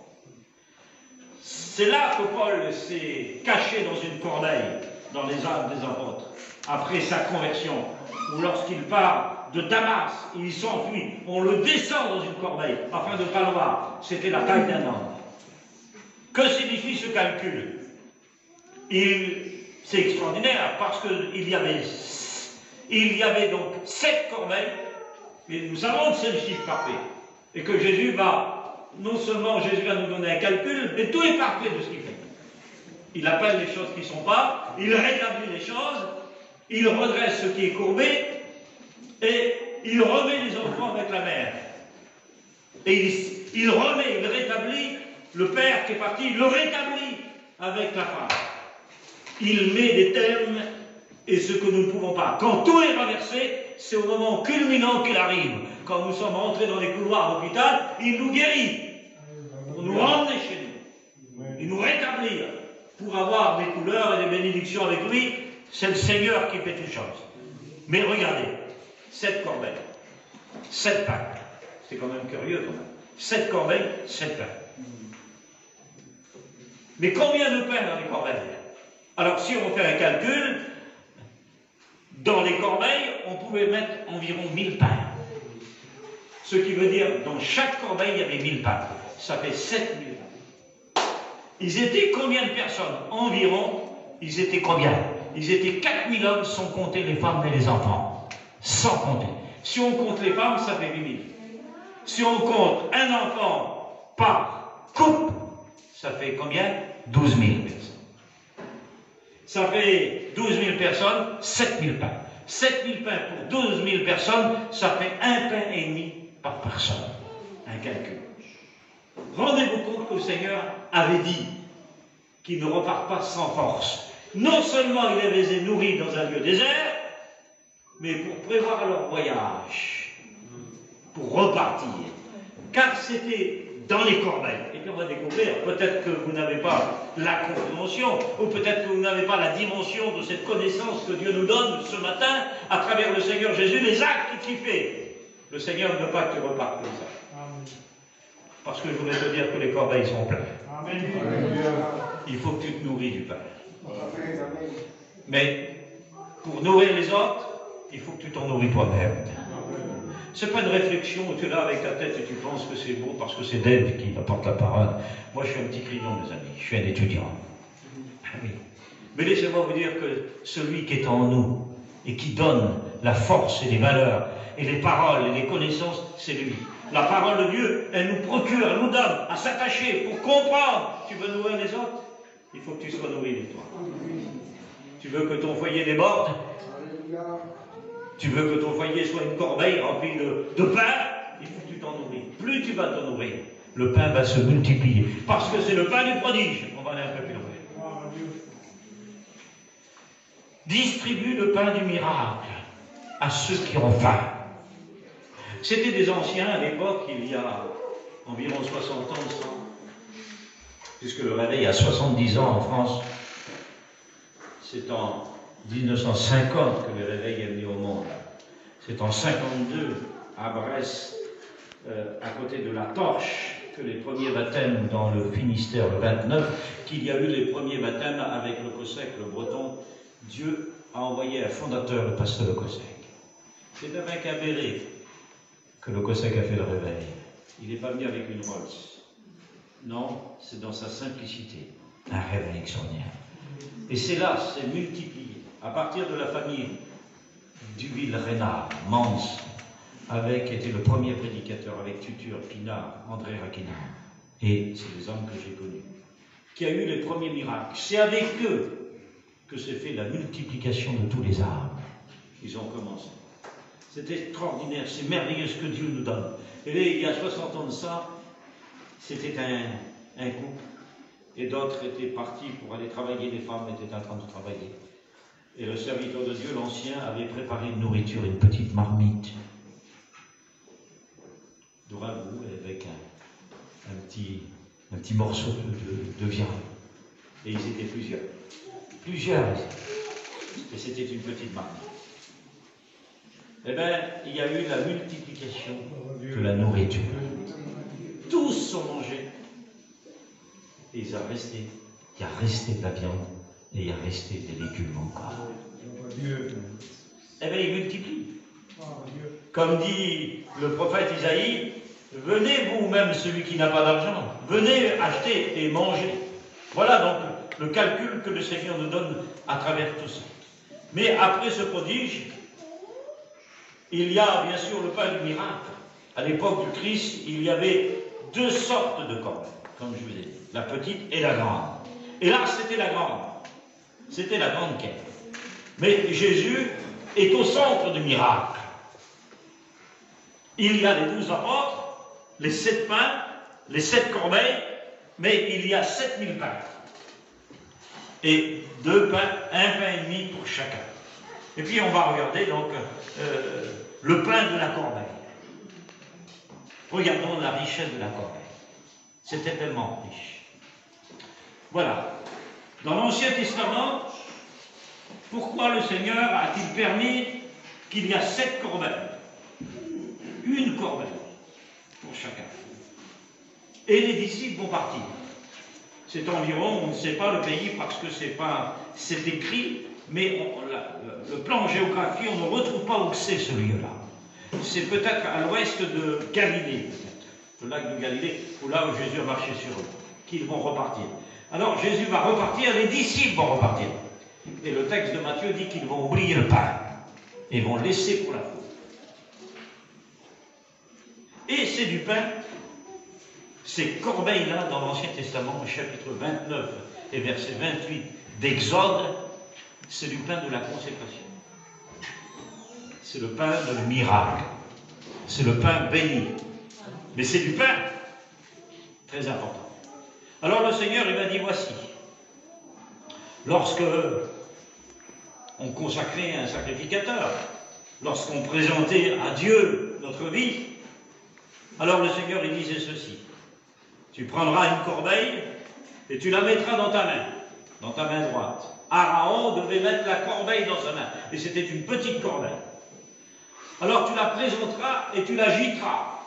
Speaker 2: C'est là que Paul s'est caché dans une corbeille, dans les Actes des Apôtres, après sa conversion, ou lorsqu'il part de Damas, il s'enfuit, on le descend dans une corbeille, afin de ne pas le voir. C'était la taille d'un homme. Que signifie ce calcul? C'est extraordinaire, parce qu'il y avait donc 7 corbeilles, et nous savons que c'est le chiffre parfait, et que Jésus va, non seulement Jésus va nous donner un calcul, mais tout est parfait de ce qu'il fait. Il appelle les choses qui ne sont pas, il rétablit les choses, il redresse ce qui est courbé, et il remet les enfants avec la mère. Et il remet, il rétablit le père qui est parti, il le rétablit avec la femme. Il met des thèmes et ce que nous ne pouvons pas. Quand tout est renversé, c'est au moment culminant qu'il arrive. Quand nous sommes rentrés dans les couloirs d'hôpital, il nous guérit pour nous ramener chez nous. Il nous rétablit pour avoir des couleurs et des bénédictions avec lui. C'est le Seigneur qui fait toutes choses. Mais regardez, 7 corbeilles, 7 pains. C'est quand même curieux quand même. 7 corbeilles, 7 pains. Mais combien de pains dans les corbeilles? Alors si on fait un calcul, dans les corbeilles, on pouvait mettre environ 1000 pains. Ce qui veut dire, dans chaque corbeille, il y avait 1000 pains. ça fait 7000 pains. Ils étaient combien de personnes? Environ, ils étaient combien? Ils étaient 4000 hommes, sans compter les femmes et les enfants. Sans compter. Si on compte les femmes, ça fait 8000. Si on compte un enfant par couple, ça fait combien? 12 000 personnes. Ça fait 12 000 personnes, 7000 pains. 7000 pains pour 12 000 personnes, ça fait un pain et demi par personne. Un calcul. Rendez-vous compte que le Seigneur avait dit qu'ils ne repartent pas sans force. Non seulement il les a nourris dans un lieu désert, mais pour prévoir leur voyage, pour repartir. Car c'était dans les corbeilles. Et puis on va découvrir, peut-être que vous n'avez pas la compréhension, ou peut-être que vous n'avez pas la dimension de cette connaissance que Dieu nous donne ce matin, à travers le Seigneur Jésus, les actes qu'il fait. Le Seigneur ne veut pas que tu repartes comme ça. Amen. Parce que je voudrais te dire que les corbeilles sont pleines. Amen. Il faut que tu te nourris du pain. Mais pour nourrir les autres, il faut que tu t'en nourris toi-même. C'est pas une réflexion où tu es là avec ta tête et tu penses que c'est beau parce que c'est Dave qui apporte la parole. Moi, je suis un petit crayon, mes amis. Je suis un étudiant. Oui. Mais laissez-moi vous dire que celui qui est en nous et qui donne la force et les valeurs et les paroles et les connaissances, c'est lui. La parole de Dieu, elle nous procure, elle nous donne à s'attacher pour comprendre. Tu veux nourrir les autres? Il faut que tu sois nourri de toi. Tu veux que ton foyer déborde? Tu veux que ton foyer soit une corbeille remplie de pain? Il faut que tu t'en nourris. Plus tu vas t'en nourrir, le pain va se multiplier. Parce que c'est le pain du prodige. On va aller un peu plus loin. Distribue le pain du miracle à ceux qui ont faim. C'était des anciens à l'époque, il y a environ 60 ans de ça. Puisque le réveil a 70 ans en France. C'est en 1950 que le réveil est venu au monde. C'est en 52, à Brest, à côté de la Torche, que les premiers baptêmes dans le Finistère, le 29, qu'il y a eu les premiers baptêmes avec le Cossec, le Breton. Dieu a envoyé un fondateur, le pasteur Le Cossec. C'est avec un béret que le Cossec a fait le réveil. Il n'est pas venu avec une Rolls. Non, c'est dans sa simplicité, un réveil extraordinaire. Et c'est là, c'est multiplié. À partir de la famille Duville-Reynard, Mans, qui était le premier prédicateur, avec Tutur, Pinard, André Raquenard. Et c'est les hommes que j'ai connus, qui a eu les premiers miracles. C'est avec eux que s'est fait la multiplication de tous les arbres. Ils ont commencé. C'est extraordinaire, c'est merveilleux ce que Dieu nous donne. Et là, il y a 60 ans de ça, c'était un couple. Et d'autres étaient partis pour aller travailler, les femmes étaient en train de travailler. Et le serviteur de Dieu, l'ancien, avait préparé une nourriture, une petite marmite de ragoût avec un petit morceau de viande. Et ils étaient plusieurs. Plusieurs. Et c'était une petite marmite. Eh bien, il y a eu la multiplication de la nourriture. Tous sont mangés. Et il y a resté de la viande, et il y a resté des légumes encore. Eh bien, il multiplie. Comme dit le prophète Isaïe, venez vous-même, celui qui n'a pas d'argent, venez acheter et manger. Voilà donc le calcul que le Seigneur nous donne à travers tout ça. Mais après ce prodige, il y a bien sûr le pain du miracle. À l'époque du Christ, il y avait deux sortes de corbeilles, comme je vous ai dit. La petite et la grande. Et là, c'était la grande. C'était la grande quête. Mais Jésus est au centre du miracle. Il y a les 12 apôtres, les 7 pains, les 7 corbeilles, mais il y a 7000 pains. Et 2 pains, 1 pain et demi pour chacun. Et puis on va regarder donc le pain de la corbeille. Regardons la richesse de la corbeille. C'était tellement riche. Voilà. Dans l'Ancien Testament, pourquoi le Seigneur a-t-il permis qu'il y a 7 corbeilles? Une corbeille pour chacun. Et les disciples vont partir. C'est environ, on ne sait pas le pays parce que c'est écrit, mais le plan géographique, on ne retrouve pas où c'est ce lieu-là. C'est peut-être à l'ouest de Galilée, peut-être. le lac de Galilée, ou là où Jésus a marché sur eux, qu'ils vont repartir. Alors Jésus va repartir, les disciples vont repartir. Et le texte de Matthieu dit qu'ils vont oublier le pain et vont le laisser pour la foule. Et c'est du pain, ces corbeilles-là dans l'Ancien Testament, au chapitre 29 et verset 28 d'Exode, c'est du pain de la consécration. C'est le pain de miracle. C'est le pain béni. Mais c'est du pain très important. Alors le Seigneur, il m'a dit, voici, lorsque on consacrait un sacrificateur, lorsqu'on présentait à Dieu notre vie, alors le Seigneur, il disait ceci, tu prendras une corbeille et tu la mettras dans ta main droite. Aaron devait mettre la corbeille dans sa main, et c'était une petite corbeille. Alors tu la présenteras et tu l'agiteras.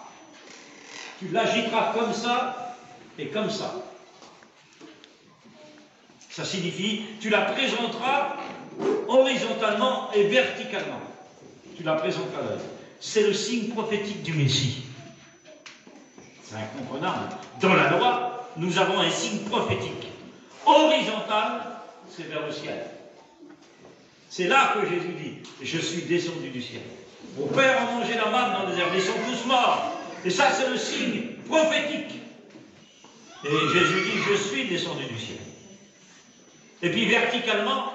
Speaker 2: Tu l'agiteras comme ça et comme ça. Ça signifie, tu la présenteras horizontalement et verticalement. Tu la présenteras là. C'est le signe prophétique du Messie. C'est incomprenable. Dans la loi, nous avons un signe prophétique. Horizontal, c'est vers le ciel. C'est là que Jésus dit, je suis descendu du ciel. Vos pères ont mangé la manne dans le désert, mais ils sont tous morts. Et ça, c'est le signe prophétique. Et Jésus dit, je suis descendu du ciel. Et puis verticalement,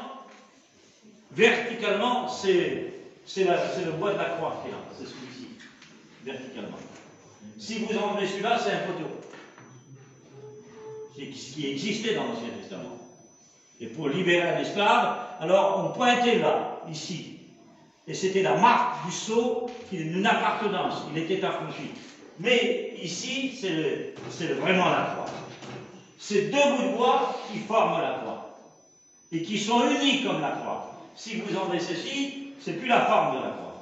Speaker 2: c'est le bois de la croix qui est là, c'est celui-ci, verticalement. Si vous enlevez celui-là, c'est un poteau. C'est ce qui existait dans l'Ancien Testament. Et pour libérer un esclave, alors on pointait là, ici. Et c'était la marque du sceau d'une appartenance, il était affranchi. Mais ici, c'est vraiment la croix. C'est deux bouts de bois qui forment la croix. Et qui sont unis comme la croix. Si vous enlevez ceci, c'est plus la forme de la croix.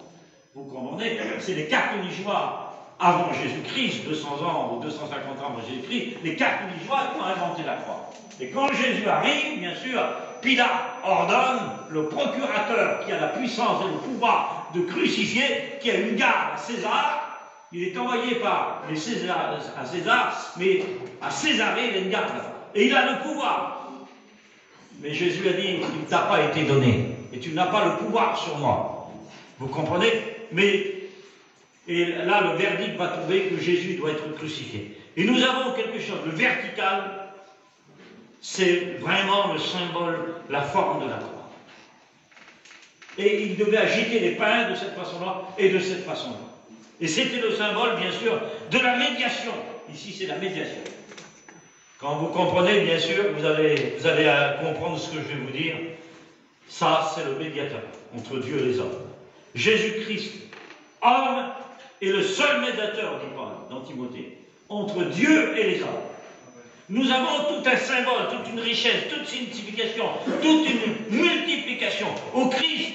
Speaker 2: Vous comprenez? C'est les quatre nigeois avant Jésus-Christ, 200 ans ou 250 ans avant Jésus-Christ, les quatre nigeois qui ont inventé la croix. Et quand Jésus arrive, bien sûr, Pilate ordonne, le procurateur qui a la puissance et le pouvoir de crucifier, qui a une garde à César, il est envoyé par à César, mais à Césarée, il a une garde là. Et il a le pouvoir. Mais Jésus a dit, il ne t'a pas été donné, et tu n'as pas le pouvoir sur moi. Vous comprenez? Et là, le verdict va tomber que Jésus doit être crucifié. Et nous avons quelque chose, le vertical, c'est vraiment le symbole, la forme de la croix. Et il devait agiter les pains de cette façon-là et de cette façon-là. Et c'était le symbole, bien sûr, de la médiation. Ici, c'est la médiation. Quand vous comprenez, bien sûr, vous allez comprendre ce que je vais vous dire. Ça, c'est le médiateur entre Dieu et les hommes. Jésus-Christ, homme, est le seul médiateur, dit Paul dans Timothée, entre Dieu et les hommes. Nous avons tout un symbole, toute une richesse, toute une signification, toute une multiplication. Au Christ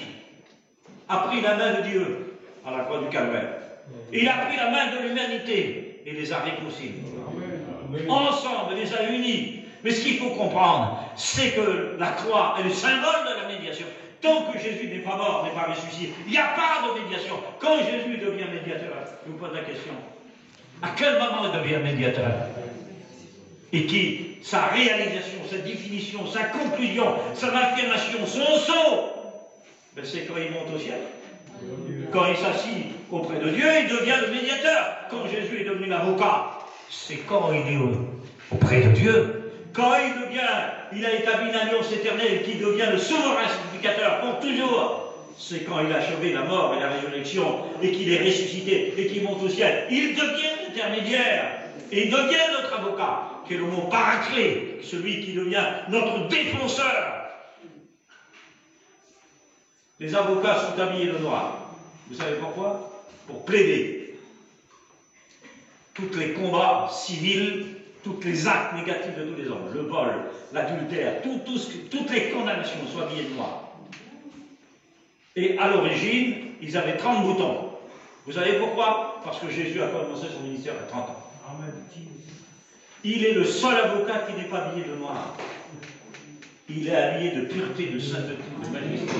Speaker 2: a pris la main de Dieu à la croix du Calvaire. Il a pris la main de l'humanité et les a réconciliés. Ensemble, les a unis. Mais ce qu'il faut comprendre, c'est que la croix est le symbole de la médiation. Tant que Jésus n'est pas mort, n'est pas ressuscité, il n'y a pas de médiation. Quand Jésus devient médiateur, je vous pose la question, à quel moment il devient médiateur? Et qui, sa réalisation, sa définition, sa conclusion, son affirmation, son saut, ben c'est quand il monte au ciel. Quand il s'assit auprès de Dieu, il devient le médiateur. Quand Jésus est devenu l'avocat, c'est quand il est auprès de Dieu. Quand il a établi l'alliance éternelle qui devient le souverain sacrificateur pour toujours, c'est quand il a achevé la mort et la résurrection et qu'il est ressuscité et qu'il monte au ciel. Il devient l'intermédiaire et il devient notre avocat, qui est le mot paraclé, celui qui devient notre défenseur. Les avocats sont habillés de noir. Vous savez pourquoi? Pour plaider. Tous les combats civils, tous les actes négatifs de tous les hommes, le vol, l'adultère, toutes les condamnations soient habillées de noir. Et à l'origine, ils avaient 30 boutons. Vous savez pourquoi? Parce que Jésus a commencé son ministère à 30 ans. Il est le seul avocat qui n'est pas habillé de noir. Il est habillé de pureté, de sainteté, de majesté.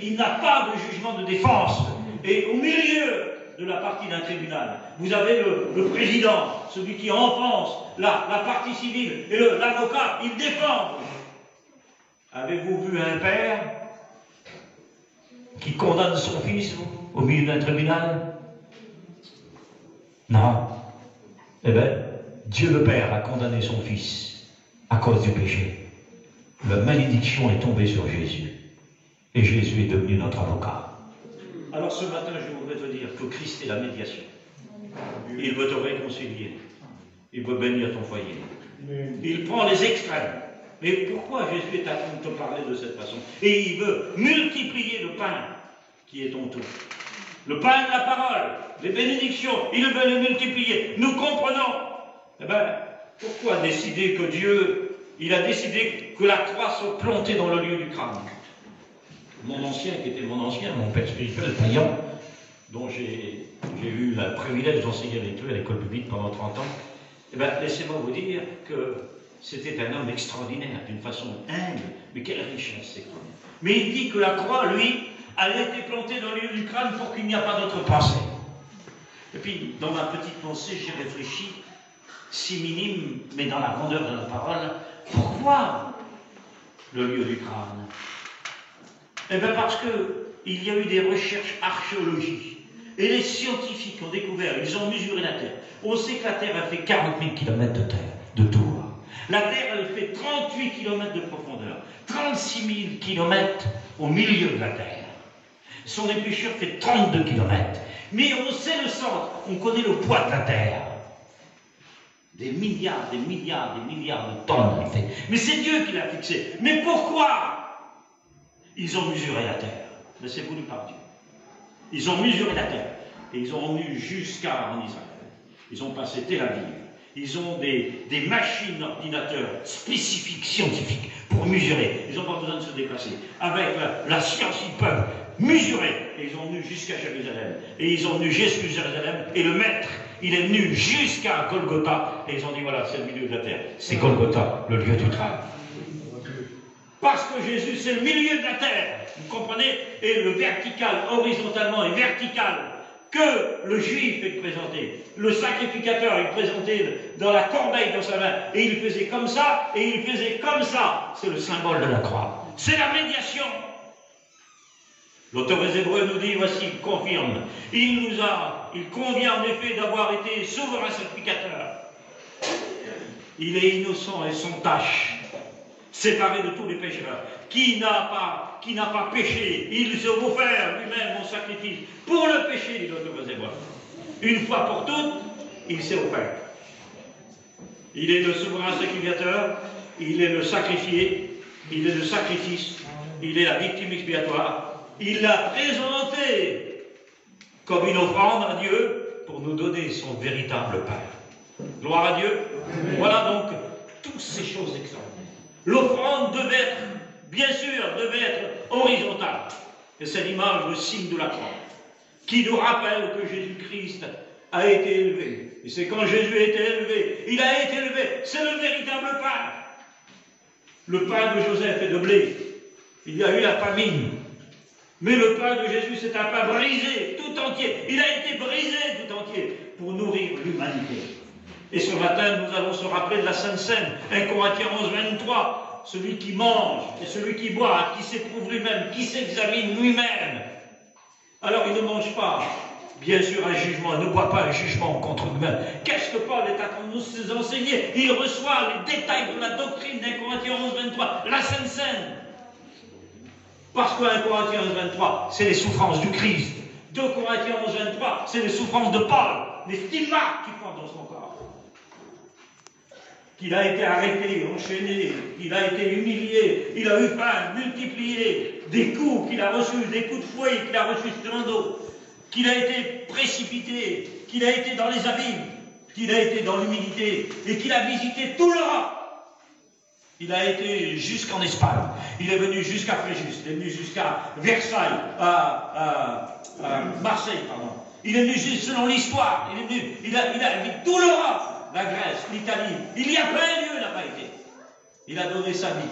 Speaker 2: Il n'a pas de jugement de défense. Et au milieu de la partie d'un tribunal. Vous avez le président, celui qui enfonce la partie civile, et l'avocat, il défend. Avez-vous vu un père qui condamne son fils au milieu d'un tribunal? Non. Eh bien, Dieu le Père a condamné son fils à cause du péché. La malédiction est tombée sur Jésus. Et Jésus est devenu notre avocat. Alors ce matin, je voudrais te dire que Christ est la médiation. Il veut te réconcilier. Il veut bénir ton foyer. Il prend les extrêmes. Mais pourquoi Jésus est à train de te parler de cette façon? Et il veut multiplier le pain qui est ton tour. Le pain de la parole, les bénédictions, il veut les multiplier. Nous comprenons. Eh bien, pourquoi décider que Dieu, il a décidé que la croix soit plantée dans le lieu du crâne? Mon ancien, qui était mon ancien, mon père spirituel, païen, dont j'ai eu le privilège d'enseigner avec lui à l'école publique pendant 30 ans, eh bien, laissez-moi vous dire que c'était un homme extraordinaire, d'une façon humble, mais quelle richesse extraordinaire. Mais il dit que la croix, lui, elle a été plantée dans le lieu du crâne pour qu'il n'y a pas d'autre pensée. Et puis, dans ma petite pensée, j'ai réfléchi, si minime, mais dans la grandeur de la parole, pourquoi le lieu du crâne? Eh bien parce qu'il y a eu des recherches archéologiques. Et les scientifiques ont découvert, ils ont mesuré la Terre. On sait que la Terre a fait 40 000 km de terre, de tour. La Terre, elle fait 38 km de profondeur, 36 000 km au milieu de la Terre. Son épluchure fait 32 km. Mais on sait le centre, on connaît le poids de la Terre. Des milliards, des milliards, des milliards de tonnes, elle fait. Mais c'est Dieu qui l'a fixé. Mais pourquoi ils ont mesuré la terre? Mais c'est voulu par Dieu. Ils ont mesuré la terre. Et ils ont venu jusqu'à en Israël. Ils ont passé Tel Aviv. Ils ont des machines d'ordinateurs spécifiques, scientifiques, pour mesurer. Ils n'ont pas besoin de se déplacer. Avec la science, ils peuvent mesurer. Et ils ont venu jusqu'à Jérusalem. Et ils ont venu jusqu'à Jérusalem. Et le maître, il est venu jusqu'à Golgotha. Et ils ont dit, voilà, c'est le milieu de la terre. C'est Golgotha, le lieu du travail. Parce que Jésus, c'est le milieu de la terre. Vous comprenez? Et le vertical, horizontalement et vertical, que le juif est présenté. Le sacrificateur est présenté dans la corbeille dans sa main. Et il faisait comme ça, et il faisait comme ça. C'est le symbole de la croix. C'est la médiation. L'auteur des Hébreux nous dit, voici, il confirme. Il convient en effet d'avoir été souverain sacrificateur. Il est innocent et sans tache, séparé de tous les pécheurs, qui n'a pas péché, il s'est offert lui-même en sacrifice pour le péché, dit l'auteur des Hébreux. Une fois pour toutes, il s'est offert. Il est le souverain sacrificateur, il est le sacrifié, il est le sacrifice, il est la victime expiatoire. Il l'a présenté comme une offrande à Dieu pour nous donner son véritable Père. Gloire à Dieu. Voilà donc toutes ces choses extraordinaires. L'offrande devait être, bien sûr, horizontale. Et c'est l'image, le signe de la croix, qui nous rappelle que Jésus-Christ a été élevé. Et c'est quand Jésus a été élevé, il a été élevé. C'est le véritable pain. Le pain de Joseph est de blé. Il y a eu la famine. Mais le pain de Jésus, c'est un pain brisé, tout entier. Il a été brisé tout entier pour nourrir l'humanité. Et ce matin, nous allons se rappeler de la Sainte Seine. 1 Corinthiens 11, 23. Celui qui mange et celui qui boit, qui s'éprouve lui-même, qui s'examine lui-même. Alors il ne mange pas, bien sûr, un jugement, il ne boit pas un jugement contre lui-même. Qu'est-ce que Paul est en train de nous enseigner? Il reçoit les détails de la doctrine d'1 Corinthiens 11, 23. La Sainte Seine. Parce que 1 Corinthiens 11, 23, c'est les souffrances du Christ. 2 Corinthiens 11, 23, c'est les souffrances de Paul, les stigmates qu'il porte dans son corps. Qu'il a été arrêté, enchaîné, qu'il a été humilié, il a eu faim, multiplié, des coups qu'il a reçus, des coups de fouet qu'il a reçus sur le dos, qu'il a été précipité, qu'il a été dans les abîmes, qu'il a été dans l'humilité et qu'il a visité tout l'Europe. Il a été jusqu'en Espagne, il est venu jusqu'à Fréjus, il est venu jusqu'à Versailles, à Marseille, pardon. Il est venu juste selon l'histoire, il a vu tout l'Europe, la Grèce, l'Italie, il y a plein de lieux, il n'a pas été. Il a donné sa vie,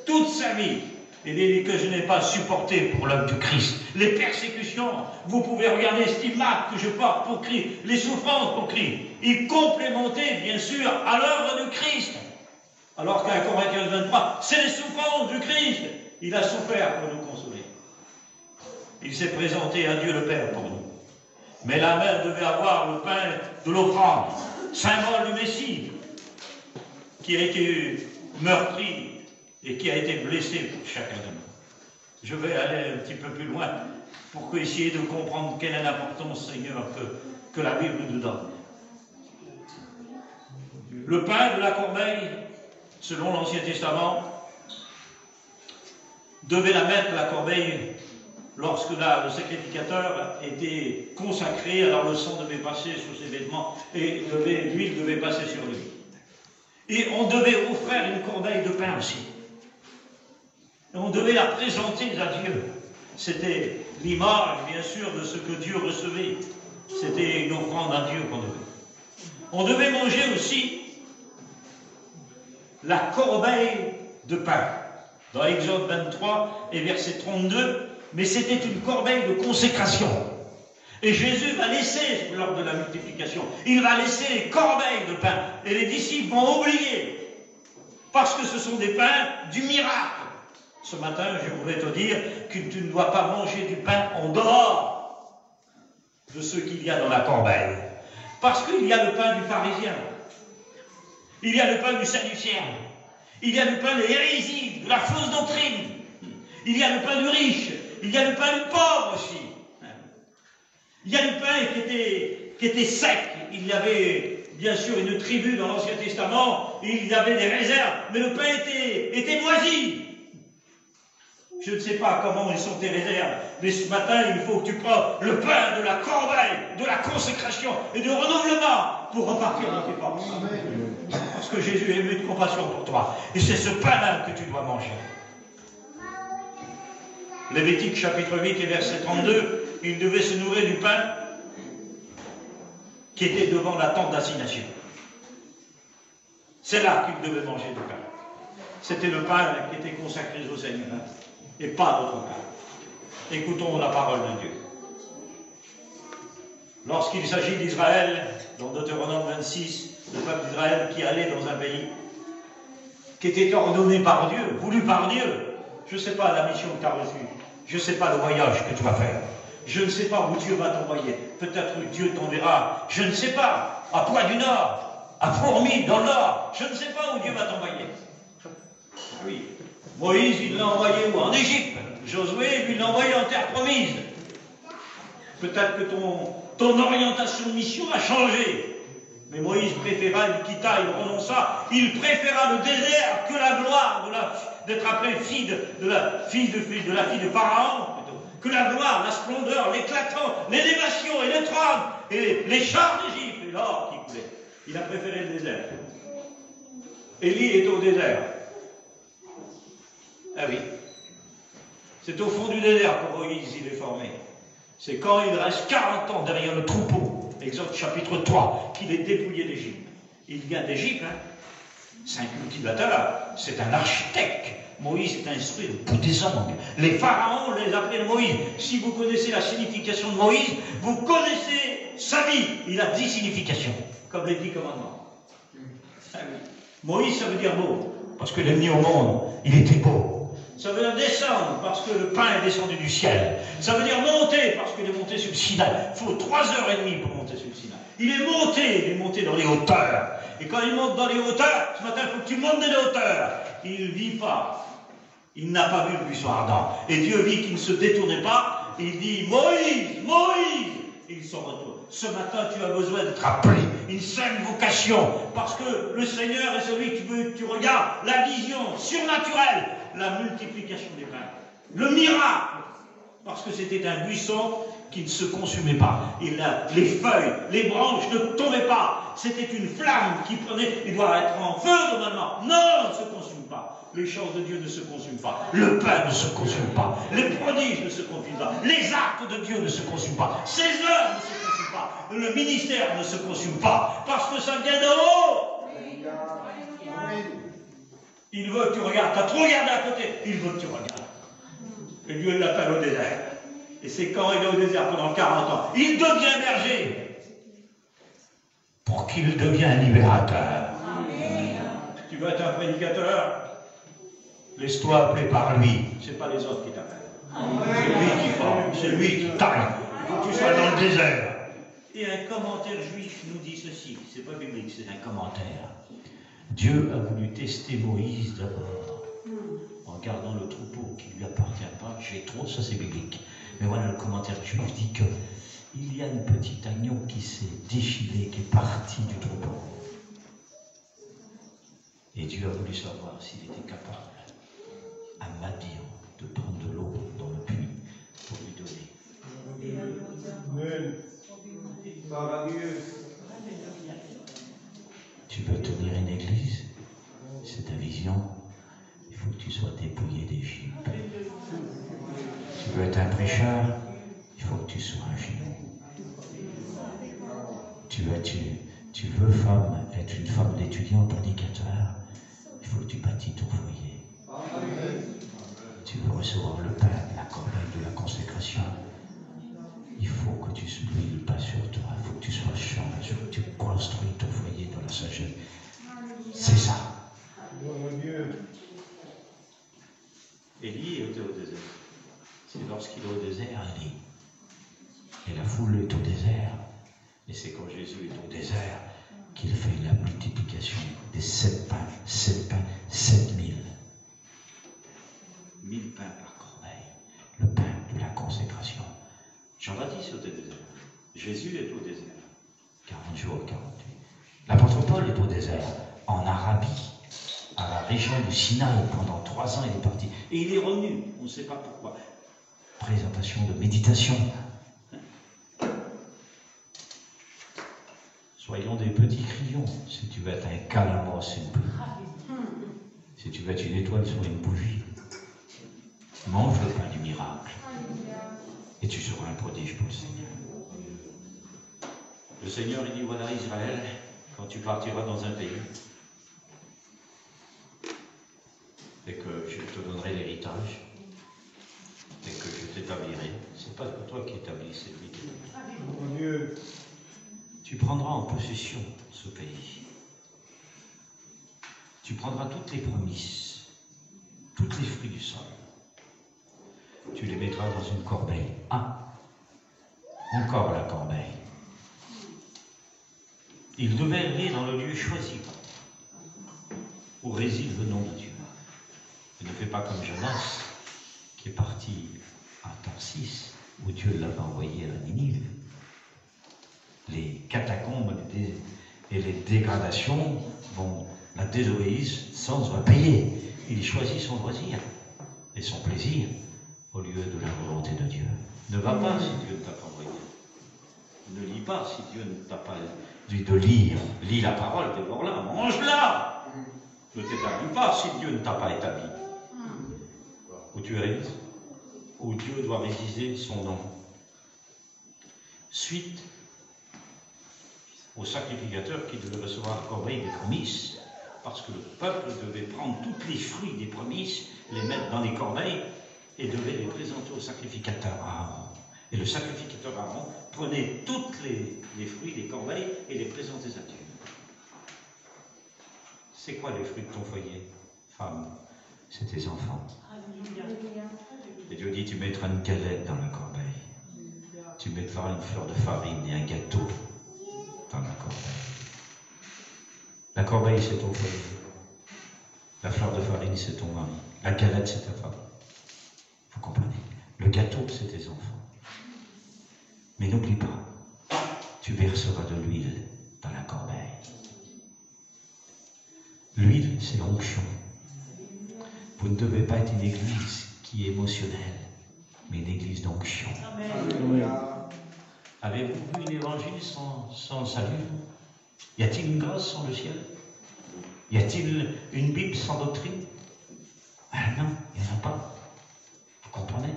Speaker 2: toute sa vie, Il dit que je n'ai pas supporté pour l'œuvre du Christ. Les persécutions, vous pouvez regarder stigmates que je porte pour Christ, les souffrances pour Christ. Il complémentait, bien sûr, à l'œuvre du Christ. Alors qu'à Corinthiens 23, c'est les souffrances du Christ. Il a souffert pour nous consoler. Il s'est présenté à Dieu le Père pour nous. Mais la main devait avoir le pain de l'offrande, symbole du Messie, qui a été meurtri et qui a été blessé pour chacun de nous. Je vais aller un petit peu plus loin pour essayer de comprendre quelle est l'importance, Seigneur, que la Bible nous donne. Le pain de la corbeille, selon l'Ancien Testament, devait la mettre, la corbeille, lorsque le sacrificateur était consacré, alors le sang devait passer sur ses vêtements et l'huile devait passer sur lui. Et on devait offrir une corbeille de pain aussi. Et on devait la présenter à Dieu. C'était l'image, bien sûr, de ce que Dieu recevait. C'était une offrande à Dieu qu'on devait. On devait manger aussi la corbeille de pain. Dans Exode 23 et verset 32, mais c'était une corbeille de consécration. Et Jésus va laisser, lors de la multiplication, il va laisser les corbeilles de pain. Et les disciples vont oublier. Parce que ce sont des pains du miracle. Ce matin, je voudrais te dire que tu ne dois pas manger du pain en dehors de ce qu'il y a dans la corbeille. Parce qu'il y a le pain du pharisien. Il y a le pain du sadducéen. Il y a le pain des hérésies, de la fausse doctrine. Il y a le pain du riche. Il y a le pain du pauvre aussi. Il y a le pain qui était sec. Il y avait bien sûr une tribu dans l'Ancien Testament. Il y avait des réserves. Mais le pain était moisi. Je ne sais pas comment ils sont tes réserves. Mais ce matin, il faut que tu prennes le pain de la corbeille, de la consécration et du renouvellement pour repartir dans tes forces. Parce que Jésus est ému de compassion pour toi. Et c'est ce pain-là que tu dois manger. Lévitique chapitre 8 et verset 32, il devait se nourrir du pain qui était devant la tente d'assignation. C'est là qu'il devait manger du pain. C'était le pain qui était consacré au Seigneur, et pas d'autre pain. Écoutons la parole de Dieu. Lorsqu'il s'agit d'Israël, dans Deutéronome 26, le peuple d'Israël qui allait dans un pays qui était ordonné par Dieu, voulu par Dieu. Je ne sais pas la mission que tu as reçue. Je ne sais pas le voyage que tu vas faire. Je ne sais pas où Dieu va t'envoyer. Peut-être que Dieu t'enverra, je ne sais pas, à Poix du Nord, à Fourmi, dans le Nord. Je ne sais pas où Dieu va t'envoyer. Oui. Moïse, il l'a envoyé où? En Égypte. Josué, lui, l'a envoyé en terre promise. Peut-être que ton orientation de mission a changé. Mais Moïse préféra, il quitta, il renonça. Il préféra le désert que la gloire d'être appelé fille de la fille de Pharaon. Que la gloire, la splendeur, l'éclatant, l'élévation et le trône, et les chars d'Égypte, et l'or qui coulait. Il a préféré le désert. Élie est au désert. Ah oui. C'est au fond du désert que Moïse il est formé. C'est quand il reste 40 ans derrière le troupeau, Exode chapitre 3, qu'il est dépouillé d'Égypte. Il vient d'Égypte, hein. C'est un cultivateur, c'est un architecte. Moïse est instruit au bout des ongles. Les pharaons les appelaient Moïse. Si vous connaissez la signification de Moïse, vous connaissez sa vie. Il a 10 significations, comme les 10 commandements. Ah oui. Moïse, ça veut dire beau, parce qu'il est venu au monde, il était beau. Ça veut dire descendre, parce que le pain est descendu du ciel. Ça veut dire monter, parce qu'il est monté sur le Sinaï. Il faut 3h30 pour monter sur le Sinaï. Il est monté dans les hauteurs. Et quand il monte dans les hauteurs, ce matin, il faut que tu montes dans les hauteurs. Il ne vit pas. Il n'a pas vu le buisson ardent. Et Dieu vit qu'il ne se détournait pas. Il dit, Moïse, Moïse. Et il s'en retourne. Ce matin, tu as besoin d'être appelé. Une sainte vocation. Parce que le Seigneur est celui que tu regardes. La vision surnaturelle. La multiplication des pains. Le miracle. Parce que c'était un buisson qui ne se consumait pas. Les feuilles, les branches ne tombaient pas. C'était une flamme qui prenait. Il doit être en feu normalement. Non, il ne se consume pas. Les choses de Dieu ne se consument pas. Le pain ne se consume pas. Les prodiges ne se consument pas. Les actes de Dieu ne se consument pas. Ses œuvres ne se consument pas. Le ministère ne se consume pas. Parce que ça vient d'en haut. Il veut que tu regardes. Tu as trop regardé à côté. Il veut que tu regardes. Et Dieu l'appelle au désert. Et c'est quand il est au désert pendant 40 ans. Il devient berger. Pour qu'il devienne libérateur. Si tu veux être un prédicateur, laisse-toi appeler par lui. C'est pas les autres qui t'appellent. C'est lui qui forme, c'est lui qui taille. Il faut que tu sois dans le désert. Et un commentaire juif nous dit ceci. C'est pas biblique, c'est un commentaire. Dieu a voulu tester Moïse d'abord, en gardant le troupeau qui ne lui appartient pas. J'ai trop, ça c'est biblique. Mais voilà, le commentaire juif dit que il y a une petite agneau qui s'est déchirée, qui est partie du troupeau. Et Dieu a voulu savoir s'il était capable, à Madian, de prendre de l'eau dans le puits pour lui donner.
Speaker 3: Amen.
Speaker 2: Tu veux tenir une église? C'est ta vision. Il faut que tu sois dépouillé d'Égypte. Tu veux être un prêcheur? Il faut que tu sois un géant. Tu veux, femme, être une femme d'étudiant prédicateur? Il faut que tu bâtis ton foyer. Tu veux recevoir le pain, la corbeille de la consécration? Il faut que tu l'huile pas sur toi, il faut que tu sois chiant, il faut que tu construis ton foyer dans la sagesse. C'est ça. Élie était au désert. C'est lorsqu'il est au désert, Élie. Et la foule est au désert. Et c'est quand Jésus est au désert qu'il fait la multiplication des 7 pains, 7000. 1000 pains par corbeille. Le pain de la consécration. Jean-Baptiste est au désert. Jésus est au désert. 40 jours, 40 nuits. L'apôtre Paul est au désert, en Arabie, à la région du Sinaï. Pendant 3 ans, il est parti. Et il est revenu. On ne sait pas pourquoi. Présentation de méditation. Soyons des petits crayons. Si tu veux être un calamos, c'est une pluie. Si tu veux être une étoile sur une bougie, mange le pain du miracle. Et tu seras un prodige pour le Seigneur. Le Seigneur, il dit, voilà Israël, quand tu partiras dans un pays, et que je te donnerai l'héritage, et que je t'établirai, c'est pas toi qui établis, c'est lui qui établit. Tu prendras en possession ce pays. Tu prendras toutes les promesses, toutes les fruits du sol. Tu les mettras dans une corbeille. Ah, encore la corbeille. Il devait aller dans le lieu choisi, où réside le nom de Dieu. Il ne fait pas comme Jonas, qui est parti à Tarsis, où Dieu l'avait envoyé à Ninive. Les catacombes et les dégradations, bon, la désobéissance va payer. Il choisit son loisir et son plaisir au lieu de la volonté de Dieu. Ne va pas si Dieu ne t'a pas envoyé. Ne lis pas si Dieu ne t'a pas dit de lire. Lis la parole, dévore-la, mange-la. Ne t'établis pas si Dieu ne t'a pas établi. Où tu es, où Dieu doit résider son nom. Suite au sacrificateur qui devait recevoir la corbeille des promesses, parce que le peuple devait prendre tous les fruits des promesses, les mettre dans les corbeilles, et devait les présenter au sacrificateur Aaron. Et le sacrificateur Aaron prenait tous les fruits des corbeilles et les présentait à Dieu. C'est quoi les fruits de ton foyer, femme? C'est tes enfants. Et Dieu dit, tu mettras une galette dans la corbeille. Tu mettras une fleur de farine et un gâteau dans la corbeille. La corbeille, c'est ton foyer. La fleur de farine, c'est ton mari. La galette, c'est ta femme. Vous comprenez? Le gâteau, c'est tes enfants. Mais n'oublie pas, tu verseras de l'huile dans la corbeille. L'huile, c'est l'onction. Vous ne devez pas être une église qui est émotionnelle, mais une église d'onction. Avez-vous vu un évangile sans salut? Y a-t-il une grâce sans le ciel? Y a-t-il une Bible sans doctrine? Ah non, il n'y en a pas. Vous comprenez?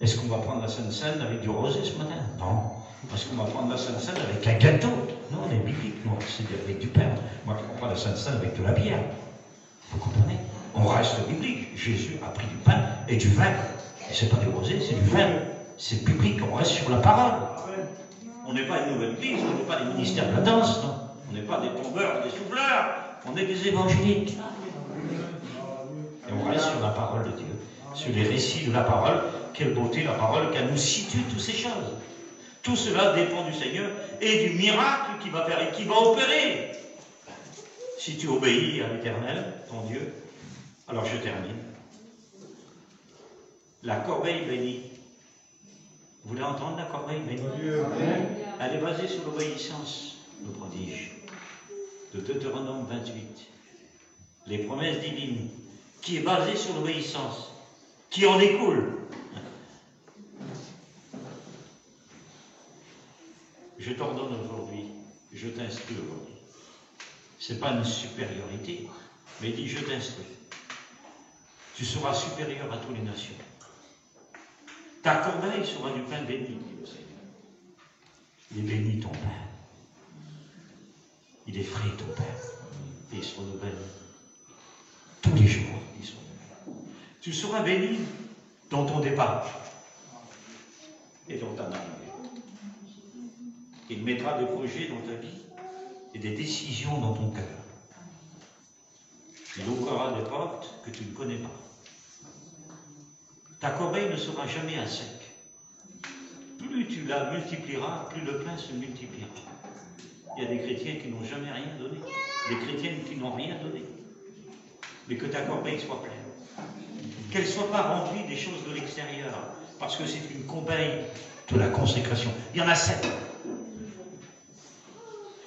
Speaker 2: Est-ce qu'on va prendre la Sainte Seine avec du rosé ce matin? Non. Est-ce qu'on va prendre la Sainte Seine avec un gâteau? Non, on est biblique, nous, c'est avec du pain. Moi, je ne prends pas la Sainte Seine avec de la bière. Vous comprenez? On reste biblique. Jésus a pris du pain et du vin.
Speaker 1: Et c'est pas du rosé, c'est du vin. C'est public, on reste sur la parole.
Speaker 2: On n'est pas une nouvelle église, on n'est pas des ministères de la danse, non. On n'est pas des tombeurs, des souffleurs, on est des évangéliques. Et on reste sur la parole de Dieu, sur les récits de la parole. Quelle beauté la parole, qu'elle nous situe toutes ces choses. Tout cela dépend du Seigneur et du miracle qui va faire et qui va opérer. Si tu obéis à l'Éternel, ton Dieu, alors je termine. La corbeille bénie. Vous voulez entendre la corbeille bénie? Elle est basée sur l'obéissance, le prodige, de Deutéronome 28. Les promesses divines, qui est basée sur l'obéissance, qui en découle. Je t'ordonne aujourd'hui, je t'instruis aujourd'hui. Ce n'est pas une supériorité, mais dis je t'instruis. Tu seras supérieur à toutes les nations. Ta corbeille sera du pain béni, dit le Seigneur. Il est béni ton pain. Il est frais ton pain. Et il se renouvelle. Tous les jours, il se renouvelle. Tu seras béni dans ton départ et dans ta arrivée. Il mettra des projets dans ta vie et des décisions dans ton cœur. Il ouvrira des portes que tu ne connais pas. Ta corbeille ne sera jamais à sec. Plus tu la multiplieras, plus le pain se multipliera. Il y a des chrétiens qui n'ont jamais rien donné, des chrétiennes qui n'ont rien donné. Mais que ta corbeille soit pleine. Qu'elle ne soit pas remplie des choses de l'extérieur, parce que c'est une corbeille de la consécration. Il y en a 7.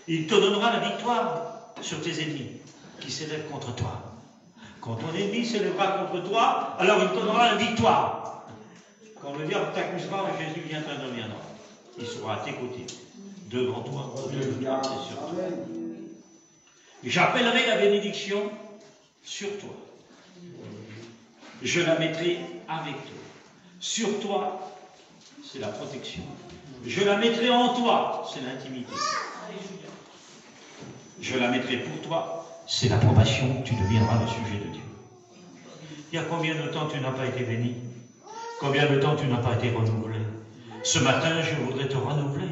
Speaker 2: Il te donnera la victoire sur tes ennemis qui s'élèvent contre toi. Quand ton ennemi s'élèvera contre toi, alors il te donnera la victoire. Quand le diable t'accusera, Jésus viendra. Il sera à tes côtés, devant toi, et sur toi. J'appellerai la bénédiction sur toi. Je la mettrai avec toi. Sur toi, c'est la protection. Je la mettrai en toi, c'est l'intimité. Je la mettrai pour toi, c'est l'approbation, tu deviendras le sujet de Dieu. Il y a combien de temps tu n'as pas été béni? Combien de temps tu n'as pas été renouvelé? Ce matin, je voudrais te renouveler.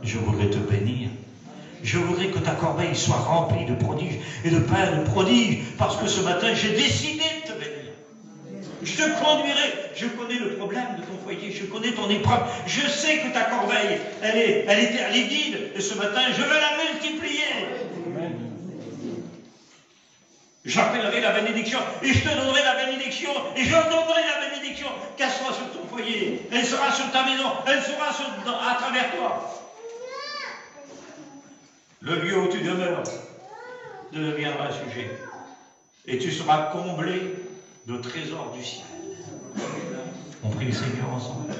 Speaker 2: Je voudrais te bénir. Je voudrais que ta corbeille soit remplie de prodiges et de pain de prodiges, parce que ce matin, j'ai décidé de te bénir. Je te conduirai. Je connais le problème de ton foyer. Je connais ton épreuve. Je sais que ta corbeille, elle est vide. Et ce matin, je veux la multiplier. J'appellerai la bénédiction et je te donnerai la bénédiction et je donnerai la bénédiction, qu'elle soit sur ton foyer, elle sera sur ta maison, elle sera à travers toi. Le lieu où tu demeures deviendra sujet et tu seras comblé de trésors du ciel. On prie le Seigneur ensemble.